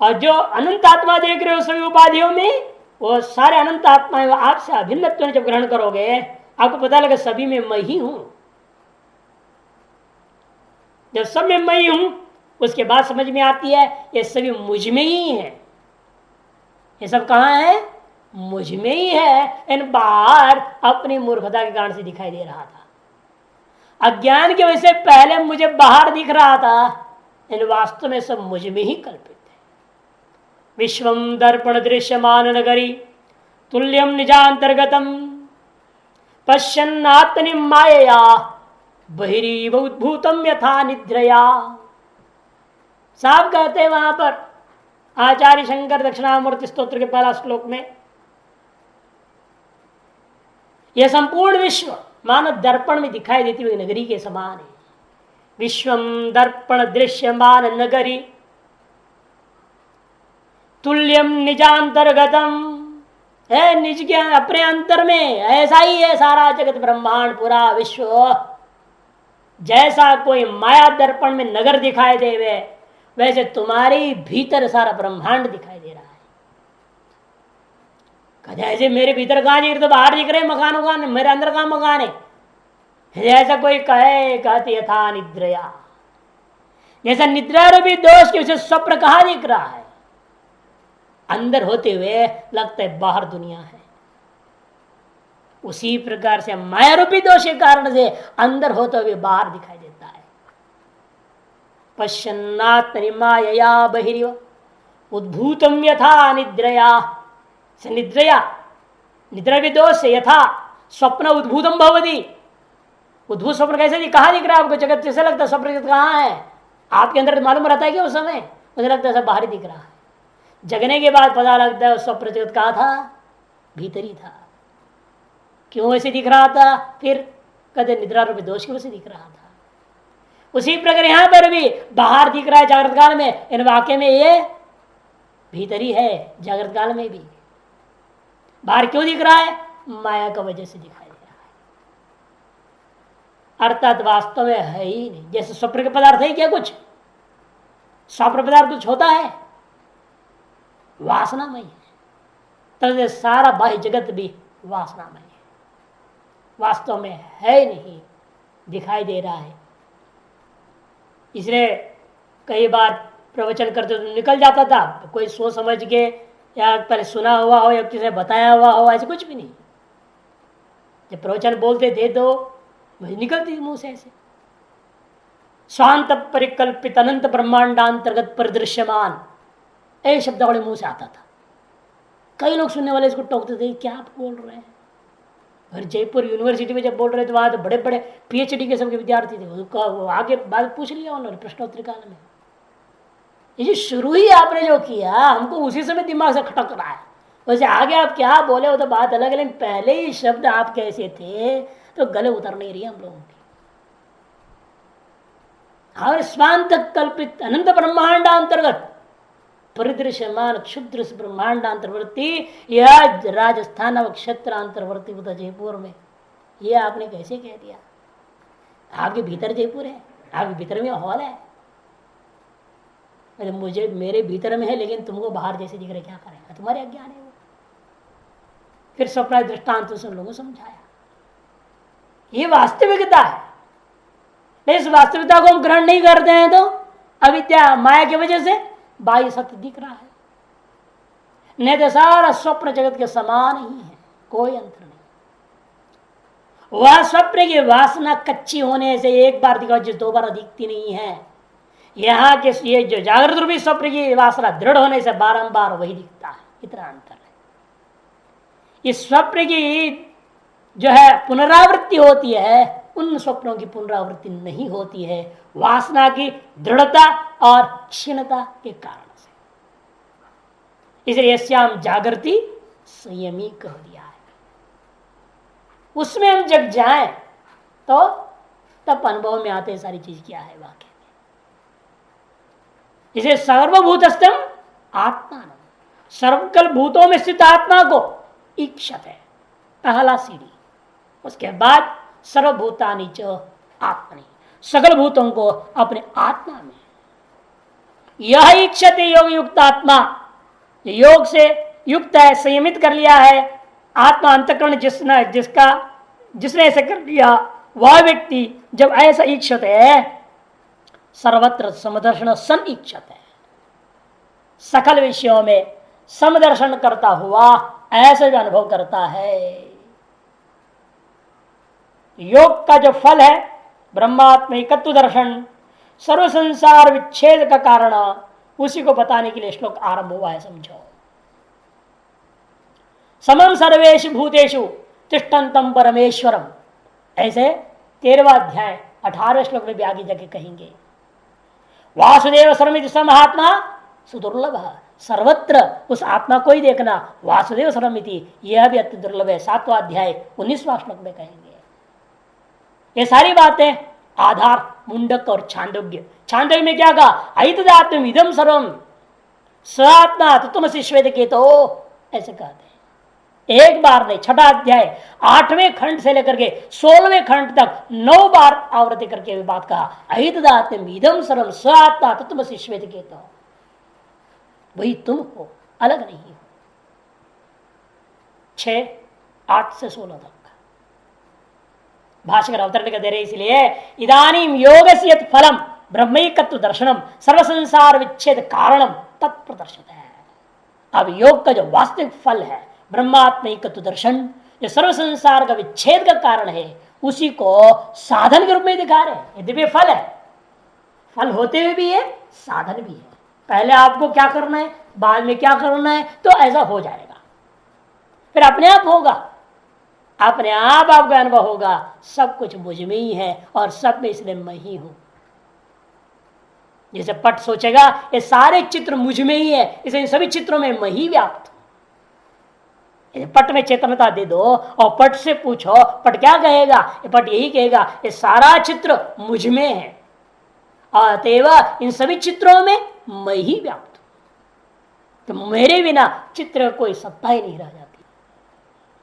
और जो अनंत आत्मा देख रहे हो सभी उपाधियों में, वो सारे अनंत आत्माएं आपसे अभिन्न जब ग्रहण करोगे आपको पता लगे सभी में मैं ही हूं। जब सब में मैं ही हूं उसके बाद समझ में आती है ये सभी मुझ में ही है। ये सब कहां है? मुझ में ही है। इन बाहर अपनी मूर्खता के कारण से दिखाई दे रहा था, अज्ञान की वजह से पहले मुझे बाहर दिख रहा था, इन वास्तव में सब मुझ में ही कल्पित है। विश्वम दर्पण दृश्यमान नगरी तुल्यम निजांतर्गतम पश्यन्नात्मनि मायया बहिरीव उद्भूतम यथा निद्रया। साहब कहते हैं वहां पर आचार्य शंकर दक्षिणामूर्ति स्तोत्र के पहला श्लोक में, यह संपूर्ण विश्व मानव दर्पण में दिखाई देती हुई नगरी के समान है। विश्वम दर्पण दृश्यमान नगरी तुल्यम निजांतर्गतम, है निज के अपने अंतर में ऐसा ही है सारा जगत ब्रह्मांड पूरा विश्व। जैसा कोई माया दर्पण में नगर दिखाई देवे वैसे तुम्हारे भीतर सारा ब्रह्मांड दिखाई दे रहा है। कहते ऐसे मेरे भीतर कहां दिख रहे, तो बाहर दिख रहे मकान उकान, मेरे अंदर कहां मकान है। ऐसा कोई कहे कहते यथा निद्रया, जैसा निद्रा रूपी दोष के स्वप्न कहां दिख रहा है, अंदर होते हुए लगता है बाहर दुनिया है। उसी प्रकार से माया रूपी दोष के कारण से अंदर होते हुए बाहर दिखाई देता है। पश्यन्नात्मनि मायया बहिरिव उद्भूतम यथा निद्रया, से निद्रया निद्रा भी दोष से यथा स्वप्न उद्भूतम भवति। उद्भूत स्वप्न कैसे कहां दिख रहा है आपको? जगत कैसे लगता है? स्वप्न जगत कहां है आपके अंदर? मालूम रहता है कि उस समय मुझे लगता है सब बाहर दिख रहा है। जगने के बाद पता लगता है स्वप्न जगत कहां था? भीतर ही था। क्यों ऐसे दिख रहा था? फिर कहते निद्रा रूपी दोष की वजह से दिख रहा था। उसी प्रकार यहां पर भी बाहर दिख रहा है जागृत काल में, इन वाक्य में ये भीतर ही है जागृत काल में भी। बाहर क्यों दिख रहा है? माया का वजह से दिखाई दे रहा है, अर्थात वास्तव में है ही नहीं। जैसे स्वप्न के पदार्थ है क्या कुछ? स्वप्न पदार्थ कुछ होता है? वासनामय है। तो सारा बाह्य जगत भी वासनामय है, वास्तव में है नहीं, दिखाई दे रहा है। इसलिए कई बार प्रवचन करते तो निकल जाता था, कोई सोच समझ के या पहले सुना हुआ हो या किसी ने बताया हुआ हो, ऐसे कुछ भी नहीं। जब प्रवचन बोलते थे तो मुझे निकलती मुंह से ऐसे स्वांत परिकल्पित अनंत ब्रह्मांडांतर्गत परिदृश्यमान, ये शब्द बड़े मुंह से आता था। कई लोग सुनने वाले इसको टोकते थे, क्या आप बोल रहे हैं। और जयपुर यूनिवर्सिटी में जब बोल रहे थे वहां तो बड़े बड़े पीएचडी के सबके विद्यार्थी थे, वो आगे बात पूछ लिया उन्होंने प्रश्नोत्तरी काल में। ये जो शुरू ही आपने जो किया हमको उसी समय दिमाग से खटक रहा है, वैसे आगे आप क्या बोले वो तो बात अलग है, लेकिन पहले ही शब्द आप कैसे थे तो गले उतर नहीं रही हम लोगों की। और स्वांत कल्पित अनंत ब्रह्मांडांतर्गत परिदृश्यमान क्षुद्र ब्रह्मांडांतर्वर्ती यह राजस्थान और क्षेत्रांतर्वर्ती होता जयपुर में, ये आपने कैसे कह दिया। आपके भीतर जयपुर है, आपके भीतर में हॉल है, मुझे मेरे भीतर में है लेकिन तुमको बाहर जैसे दिख रहे, क्या करेगा, तुम्हारे अज्ञान है वो। फिर स्वप्न दृष्टांत से लोगों को समझाया ये वास्तविकता है। इस वास्तविकता को हम ग्रहण नहीं करते हैं तो अविद्या माया की वजह से बाह्य सत्य दिख रहा है, नहीं तो सारा स्वप्न जगत के समान ही है, कोई अंतर नहीं। वह स्वप्न की वासना कच्ची होने से एक बार दिखा जिस दो बार दिखती नहीं है, यहाँ के ये जो जागृत रूपी स्वप्न की वासना दृढ़ होने से बारंबार वही दिखता है, इतना अंतर है। इस स्वप्न की जो है पुनरावृत्ति होती है, उन स्वप्नों की पुनरावृत्ति नहीं होती है वासना की दृढ़ता और क्षीणता के कारण से। इसलिए श्याम जागृति संयमी कह दिया है। उसमें हम जब जाएं तो तब अनुभव में आते सारी चीज क्या है वाक्य में। इसे सर्वभूतस्थम आत्मा, सर्वकल भूतों में स्थित आत्मा को ईक्षत है पहला सीढ़ी। उसके बाद सर्वभूतानि च आत्मनि, सकल भूतों को अपने आत्मा में। यह इच्छते योग युक्त आत्मा, योग से युक्त है, संयमित कर लिया है आत्मा अंतःकरण जिसने ऐसे कर लिया, वह व्यक्ति जब ऐसा इच्छत है सर्वत्र समदर्शन सन इच्छत है, सकल विषयों में समदर्शन करता हुआ ऐसे भी अनुभव करता है। योग का जो फल है ब्रह्मात्म एकत्व दर्शन, सर्व संसार विच्छेद का कारण, उसी को बताने के लिए श्लोक आरंभ हुआ है। समझो, समम सर्वेषु भूतेषु तिष्ठन्तम परमेश्वरम, ऐसे 13वां अध्याय 18वें श्लोक में भी आगे जाके कहेंगे। वासुदेव सर्वमिति समहात्मा सुदुर्लभ, सर्वत्र उस आत्मा को ही देखना, वासुदेव सर्वमिति, यह भी अति दुर्लभ है। 7वां अध्याय 19वां श्लोक में कहेंगे। ये सारी बातें आधार मुंडक और छांदोग्य। छांदोग्य में क्या कहा, अहितदात्म इदम सर्वम स आत्मा तत्त्वमसि श्वेतकेतो, ऐसे कहते हैं। एक बार नहीं, 6वां अध्याय 8वें खंड से लेकर के 16वें खंड तक 9 बार आवृत्ति करके भी बात कहा, अहितदात्म इदम सर्वम स आत्मा तत्त्वमसि श्वेतकेतो, वही तुम हो, अलग नहीं हो। 6:8 से 16 तक भाष्यकर अवतरण दे रहे, इसलिए इदानीम योगस्य यत् फलम ब्रह्मैकत्व दर्शनम सर्व संसार विच्छेद कारणम तत्प्रदर्शित है। अब योग का जो वास्तविक फल है ब्रह्मात्मैकत्व दर्शन, जो सर्व संसार का विच्छेद का कारण है, उसी को साधन के रूप में दिखा रहे हैं। यद्यपि फल है, फल होते हुए भी है, साधन भी है। पहले आपको क्या करना है, बाद में क्या करना है, तो ऐसा हो जाएगा, फिर अपने आप होगा, अपने आप आपका अनुभव होगा, सब कुछ मुझ में ही है और सब में इसलिए मैं ही हूं। जैसे पट सोचेगा ये सारे चित्र मुझ में ही है, इसलिए सभी चित्रों में मैं ही व्याप्त हूं। पट में चेतनता दे दो और पट से पूछो, पट क्या कहेगा, ये पट यही कहेगा ये सारा चित्र मुझ में है, अतएव इन सभी चित्रों में मैं ही व्याप्त हूं। तो मेरे बिना चित्र कोई सत्ता ही नहीं रह जाती।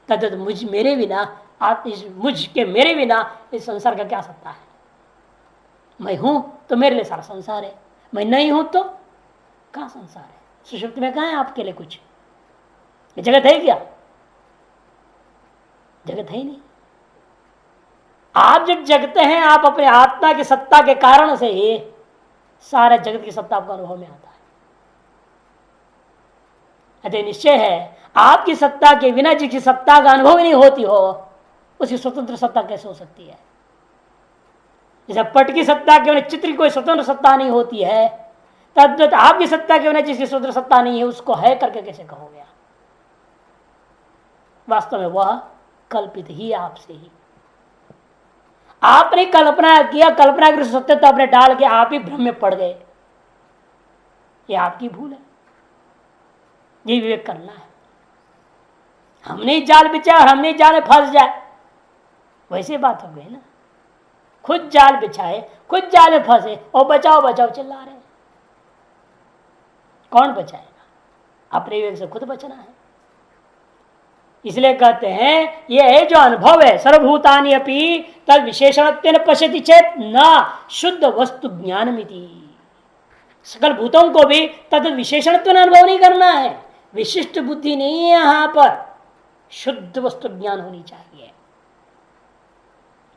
तद मुझ मेरे बिना मेरे बिना इस संसार का क्या सत्ता है। मैं हूं तो मेरे लिए सारा संसार है, मैं नहीं हूं तो कहां संसार है। सुषुप्ति में कहां है आपके लिए कुछ, ये जगत है क्या, जगत है ही नहीं। आप जब जगते हैं आप अपने आत्मा की सत्ता के कारण से ही सारे जगत की सत्ता आपको अनुभव में आता है। अतः निश्चय है आपकी सत्ता के बिना जिसकी सत्ता का अनुभव नहीं होती हो, उसकी स्वतंत्र सत्ता कैसे हो सकती है। जैसे पट की सत्ता के बिना चित्र की कोई स्वतंत्र सत्ता नहीं होती है, तद्वत आपकी सत्ता के बिना जिसकी स्वतंत्र सत्ता नहीं है उसको है करके कैसे कहोगे। वास्तव में वह कल्पित ही आपसे ही। आपने कल्पना किया, कल्पना के सत्य तो आपने डाल के आप ही भ्रम में पड़ गए। ये आपकी भूल है, ये विवेक करना है। हमने जाल बिछा और हमने जाल में फंस जाए, वैसे बात हो गई ना। खुद जाल बिछाए, खुद जाल में फंसे और बचाओ बचाओ चिल्ला रहे हैं। कौन बचाएगा? अपने विवेक से खुद बचना है। इसलिए कहते हैं ये जो अनुभव है, सर्वभूतानि अपि तद विशेषणत्वेन पश्यति चेत न शुद्ध वस्तु ज्ञानमिति। सकल भूतों को भी तद विशेषणत्व अनुभव नहीं करना है, विशिष्ट बुद्धि नहीं है यहां पर, शुद्ध वस्तु ज्ञान होनी चाहिए।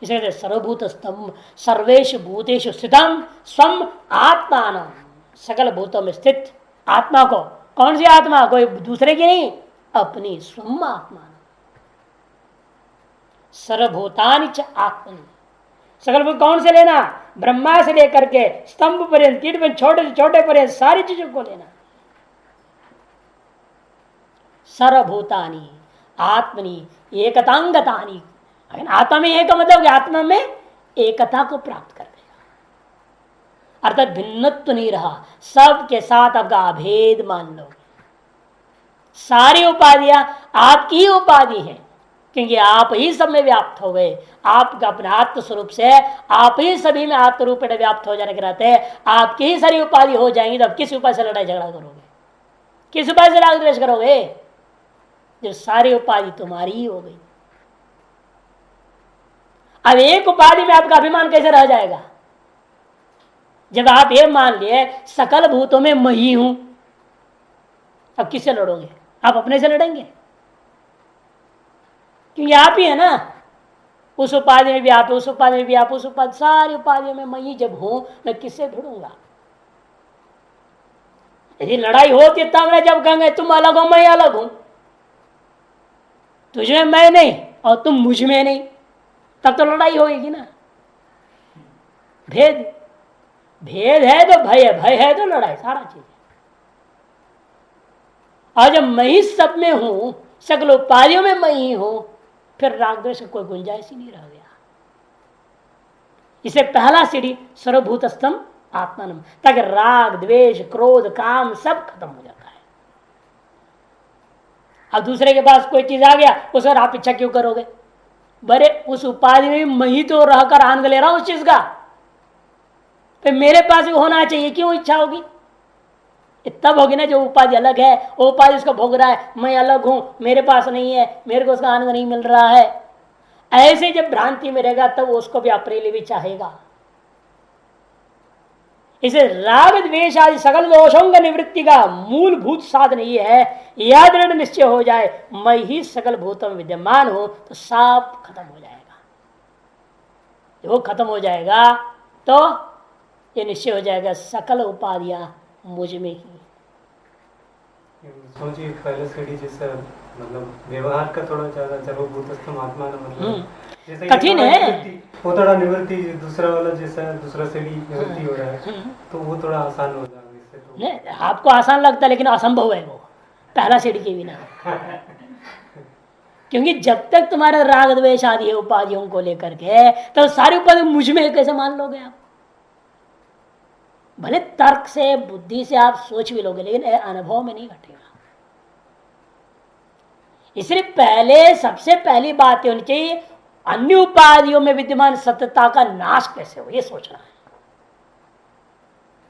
इसलिए सर्वभूत स्तंभ सर्वेश भूतेषु स्थितम स्वम आत्मान, सकल भूतों में स्थित आत्मा को, कौन सी आत्मा? कोई दूसरे की नहीं, अपनी स्वम आत्मा। सर्वभूतानि च आत्मनि, सकल भूत कौन से लेना? ब्रह्मा से लेकर के स्तंभ पर्यंत, कीट में छोटे से छोटे पर्यंत सारी चीजों को लेना। सर्वभूतानि आत्मनि एकतांगतानि, आत्मा में एक मतलब आत्मा में एकता को प्राप्त कर गया, अर्थात भिन्नत्व नहीं रहा, सबके साथ आपका अभेद मान लोगे। सारी उपाधियां आपकी ही उपाधि है, क्योंकि आप ही सब में व्याप्त हो गए। आपका अपने आत्म स्वरूप से आप ही सभी में आत्म रूप में व्याप्त हो जाने के रहते, आपकी ही सारी उपाधि हो जाएंगी। तो किस उपाय से लड़ाई झगड़ा करोगे? किस उपाय से राग द्वेष करोगे? जो सारी उपाधि तुम्हारी ही हो गई। अब एक उपाधि में आपका अभिमान कैसे रह जाएगा? जब आप ये मान लिए सकल भूतों में मैं ही हूं, अब किससे लड़ोगे? आप अपने से लड़ेंगे, क्योंकि आप ही है ना। उस उपाधि में भी आप, उस उपाधि में भी आप, उस उपाधि, सारी उपाधियों में मैं ही जब हूं, मैं किससे भिड़ूंगा? यदि लड़ाई होती तब ना, जब कहेंगे तुम अलग हो मैं अलग हूं, तुझमें मैं नहीं और तुम मुझ में नहीं, तब तो लड़ाई होगी ना। भेद, भेद है तो भय है, भय है तो लड़ाई, सारा चीज। और जब मैं ही सब में हूं, सकल उपाधियों में मैं ही हूं, फिर राग द्वेष का कोई गुंजाइश ही नहीं रह गया। इसे पहला सीढ़ी सर्वभूतस्थम आत्मानम, ताकि राग द्वेष क्रोध काम सब खत्म हो जाता है। अब दूसरे के पास कोई चीज आ गया, उस पर आप इच्छा क्यों करोगे? बरे उस उपाधि में मैं ही तो रहकर आनंद ले रहा हूं उस चीज का, फिर मेरे पास भी होना चाहिए, क्यों इच्छा होगी? तब होगी ना जो उपाधि अलग है, वो उपाधि उसको भोग रहा है, मैं अलग हूं, मेरे पास नहीं है, मेरे को उसका आनंद नहीं मिल रहा है। ऐसे जब भ्रांति में रहेगा तब उसको भी अपने लिए भी चाहेगा। इसे राग द्वेष आदि सकल दोषों का निवृत्ति का मूलभूत साधन ये है, यह दृढ़ निश्चय हो जाए मैं ही सकल भूतों में विद्यमान हूं, तो सब खत्म हो जाएगा। वो खत्म हो जाएगा तो ये निश्चय हो जाएगा सकल उपाधियां मुझ में ही। सोचिए पहले सीढ़ी जैसा, मतलब व्यवहार का थोड़ा ज्यादा, सर्वभूतस्थम आत्मा ना, मतलब कठिन है वो थोड़ा निवृत्ति, दूसरा वाला जैसा दूसरा सीढ़ी निवृत्ति हो रहा है, तो वो थोड़ा आसान हो जाएगा इससे। तो नहीं, आपको आसान लगता है लेकिन असंभव है वो पहला सीढ़ी के बिना। क्योंकि जब तक तुम्हारा राग द्वेष आदि है उपाधियों को लेकर के, तो सारी उपाधि मुझ में कैसे मान लोगे आप? भले तर्क से बुद्धि से आप सोच भी लोगे, लेकिन अनुभव में नहीं घटेगा। इसलिए पहले सबसे पहली बात होनी चाहिए, अन्य उपाधियों में विद्यमान सत्यता का नाश कैसे हो, ये सोचना है।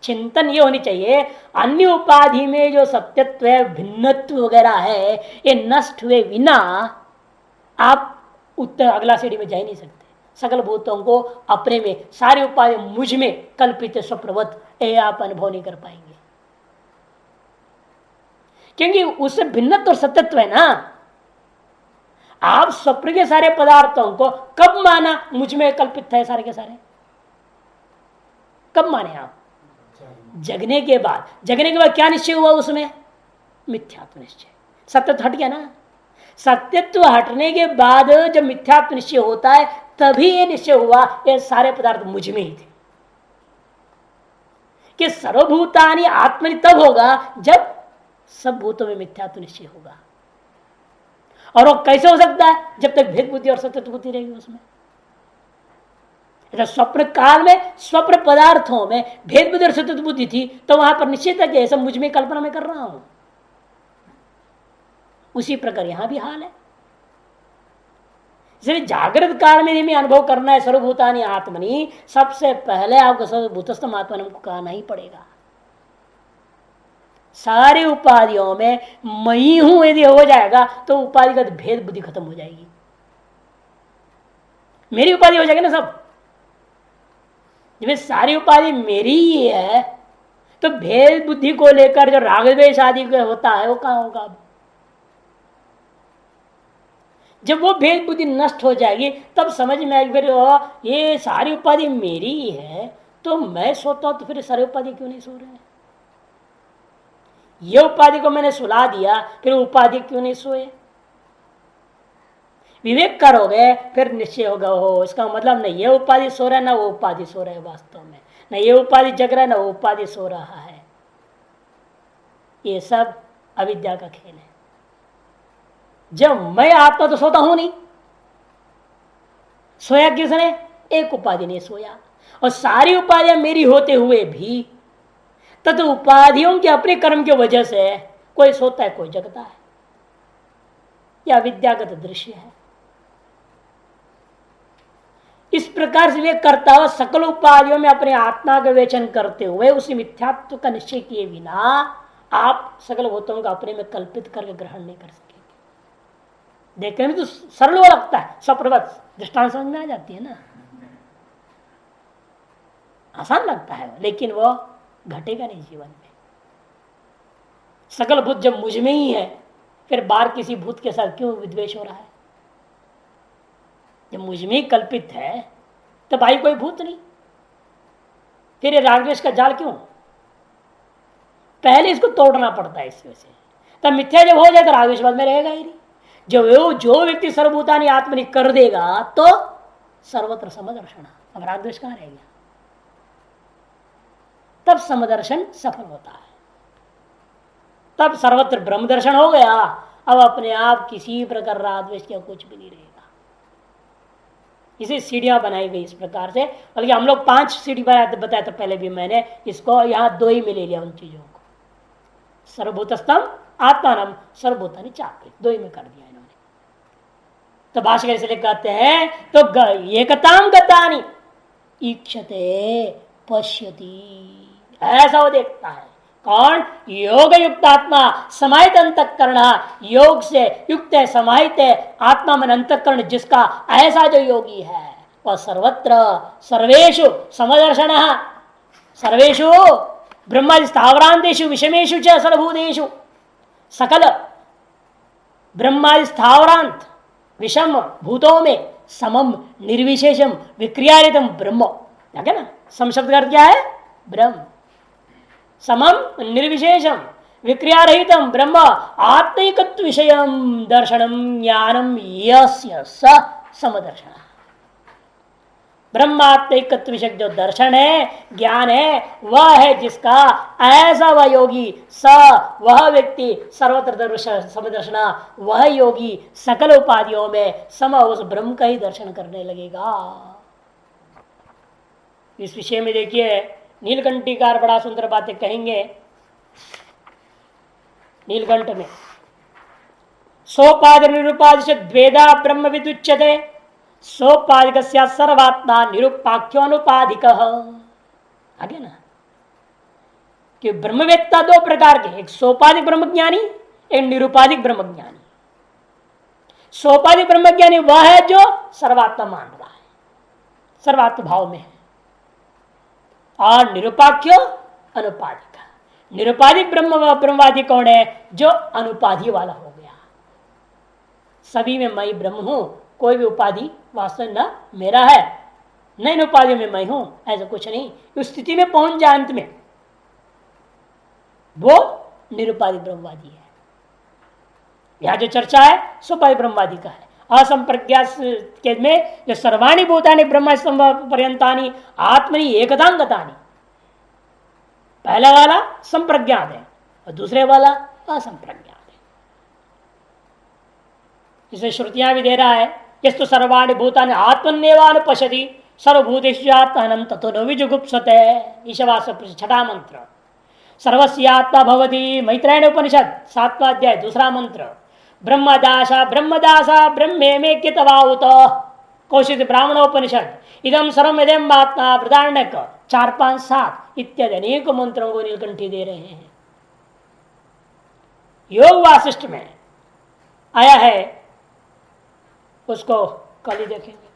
चिंतन ये होनी चाहिए अन्य उपाधि में जो सत्यत्व है, भिन्नत्व वगैरह है, ये नष्ट हुए बिना आप उत्तर अगला सीढ़ी में जा ही नहीं सकते। सकल भूतों को अपने में, सारे उपाय मुझ में कल्पित स्वप्रवत, ये आप अनुभव नहीं कर पाएंगे, क्योंकि उससे भिन्नत्व और सत्यत्व है ना। आप स्वप्न के सारे पदार्थों को कब माना मुझ में कल्पित है सारे के सारे? कब माने आप? जगने के बाद। जगने के बाद क्या निश्चय हुआ उसमें? मिथ्यात्व निश्चय। सत्यत्व हट गया ना। सत्यत्व हटने के बाद जब मिथ्यात्व निश्चय होता है तभी ये निश्चय हुआ ये सारे पदार्थ मुझ में ही थे। कि सर्वभूतानि आत्मनि तब होगा जब सब भूतों में मिथ्यात्व निश्चय होगा। और वो कैसे हो सकता है? जब तक भेद बुद्धि और सत्य बुद्धि रहेगी उसमें। स्वप्न काल में स्वप्न पदार्थों में भेद बुद्धि और सत्य बुद्धि थी, तो वहां पर निश्चित है कि ऐसा मुझ में कल्पना में कर रहा हूं। उसी प्रकार यहां भी हाल है। इसलिए जागृत काल में भी अनुभव करना है सर्वभूतानि आत्मनि, सबसे पहले आपको सर्वभूतस्थम आत्मन को कहना ही पड़ेगा। सारी उपाधियों में मई हूं यदि हो जाएगा तो उपाधिगत भेद बुद्धि खत्म हो जाएगी। मेरी उपाधि हो जाएगी ना सब। जब सारी उपाधि मेरी ही है तो भेद बुद्धि को लेकर जो राग द्वेष आदि होता है वो कहां होगा? जब वो भेद बुद्धि नष्ट हो जाएगी तब समझ में आएगी फिर ये सारी उपाधि मेरी ही है, तो मैं सोता हूं तो फिर सारी उपाधि क्यों नहीं सो रहे हैं? ये उपाधि को मैंने सुला दिया, फिर उपाधि क्यों नहीं सोए? विवेक करोगे फिर निश्चय होगा, हो इसका मतलब नहीं ये उपाधि सो रहा है ना वो उपाधि सो रहा है, वास्तव में ना ये उपाधि जग रहा है ना वो उपाधि सो रहा है। ये सब अविद्या का खेल है। जब मैं आत्मा तो सोता हूं नहीं, सोया किसने? एक उपाधि ने सोया, और सारी उपाधियां मेरी होते हुए भी तथा तो उपाधियों के अपने कर्म की वजह से कोई सोता है कोई जगता है। यह अविद्यागत दृश्य है। इस प्रकार से वे करता हुआ सकल उपाधियों में अपने आत्मा का विवेचन करते हुए उसी मिथ्यात्व का निश्चय किए बिना आप सकल भूतों का अपने में कल्पित करके ग्रहण नहीं कर सकेंगे। देखने में तो सरल वो लगता है, सप्रवत दृष्टांत समझ में आ जाती है ना, आसान लगता है, लेकिन वो घटेगा नहीं जीवन में। सकल भूत जब मुझ में ही है फिर बाहर किसी भूत के साथ क्यों विद्वेष हो रहा है? जब मुझ में ही कल्पित है तो भाई कोई भूत नहीं, फिर ये रागद्वेष का जाल क्यों? पहले इसको तोड़ना पड़ता है। इस वजह से तब मिथ्या जब हो जाए तो रागद्वेष बाद में रहेगा ही नहीं। जो व्यक्ति सर्वभूतानि आत्मनि कर देगा तो सर्वत्र समदर्शन, अब रागद्वेष कहां रहेगा? तब समदर्शन सफल होता है, तब सर्वत्र ब्रह्म दर्शन हो गया। अब अपने आप किसी प्रकार रागद्वेष का कुछ भी नहीं रहेगा। इसे सीढ़ियां बनाई गई इस प्रकार से, बल्कि हम लोग 5 सीढ़ी बताया था पहले भी मैंने, इसको यहां 2 ही में ले लिया उन चीजों को। सर्वभूतस्थम आत्मानम सर्वभूतानि चापरित, 2 ही में कर दिया इन्होंने। तो भाष्यकार इसलिए कहते हैं तो एकताम गतानि ईक्षते पश्यति, ऐसा वो देखता है। कौन? योग युक्त आत्मा समाहित अंतःकरण, योग से युक्त है समाहित है आत्मा मन अंतःकरण जिसका, ऐसा जो योगी है वह सर्वत्र सर्वेषु समदर्शन, सर्वेषु ब्रह्मादि स्थावरांतेषु विषमेषु च सर्वभूतेषु, सकल ब्रह्मादि स्थावरांत विषम भूतों में समम निर्विशेषम विक्रियारितम ब्रह्म, है ना? सम शब्द का अर्थ क्या है? ब्रह्म। समम निर्विशेषम विक्रियारहितम ब्रह्म आत्मैकत्व विषयम दर्शनम ज्ञानम यस्य स समदर्शन। ब्रह्मात्मैकत्व विषय जो दर्शन है, ज्ञान है, वह है जिसका ऐसा वह योगी, स वह व्यक्ति सर्वत्र समदर्शन, वह योगी सकल उपाधियों में सम उस ब्रह्म का ही दर्शन करने लगेगा। इस विषय में देखिए नीलकंठीकार बड़ा सुंदर बातें कहेंगे। नीलकंठ में सोपाद निरुपाधि द्वेदा ब्रह्म विदुच्यते, सोपाधिक सर्वात्मा निरुपाख्योनुपाधिक। आगे ना कि ब्रह्मवेत्ता 2 प्रकार के, एक सोपाधिक ब्रह्मज्ञानी, एक निरुपाधिक ब्रह्मज्ञानी। सोपाधिक ब्रह्मज्ञानी वह है जो सर्वात्मा मान रहा है, सर्वात्म भाव में है, और निरुपाख्य अनुपाधिक। निरुपाधिक ब्रह्मवादी कौन है? जो अनुपाधि वाला हो गया, सभी में मैं ब्रह्म हूं, कोई भी उपाधि वास्तव न मेरा है, न इन उपाधियों में मैं हूं, ऐसा कुछ नहीं। उस स्थिति में पहुंच जाए अंत में, वो निरुपाधिक ब्रह्मवादी है। यहां जो चर्चा है सोपाधिक ब्रह्मवादी का है। असंप्रज्ञा के में जो सर्वाणी भूतानि ब्रह्म पर्यंतानि आत्मनि एकतांगतानि, पहला वाला संप्रज्ञात है और दूसरे वाला असंप्रज्ञात है। इसे श्रुतियां भी दे रहा है, यस्तु सर्वाणि भूतानि आत्मन्यवान पश्यति सर्वभूतेष्वात्मनं ततो न विजुगुप्सते। ईशावास छठा मंत्र। सर्वस्यात्मा भवति, मैत्रेयण उपनिषद 7वां अध्याय 2 मंत्र। ब्रह्मदासा ब्रह्मदासा ब्रह्मे में कितवाउत, कौशिक ब्राह्मणोपनिषद। इदम सर्वम यदेम आत्मा बृहदारण्यक 4, 5, 7 इत्यादि अनेक मंत्रों को नीलकंठी दे रहे हैं। योग वासिष्ठ में आया है, उसको कल ही देखेंगे।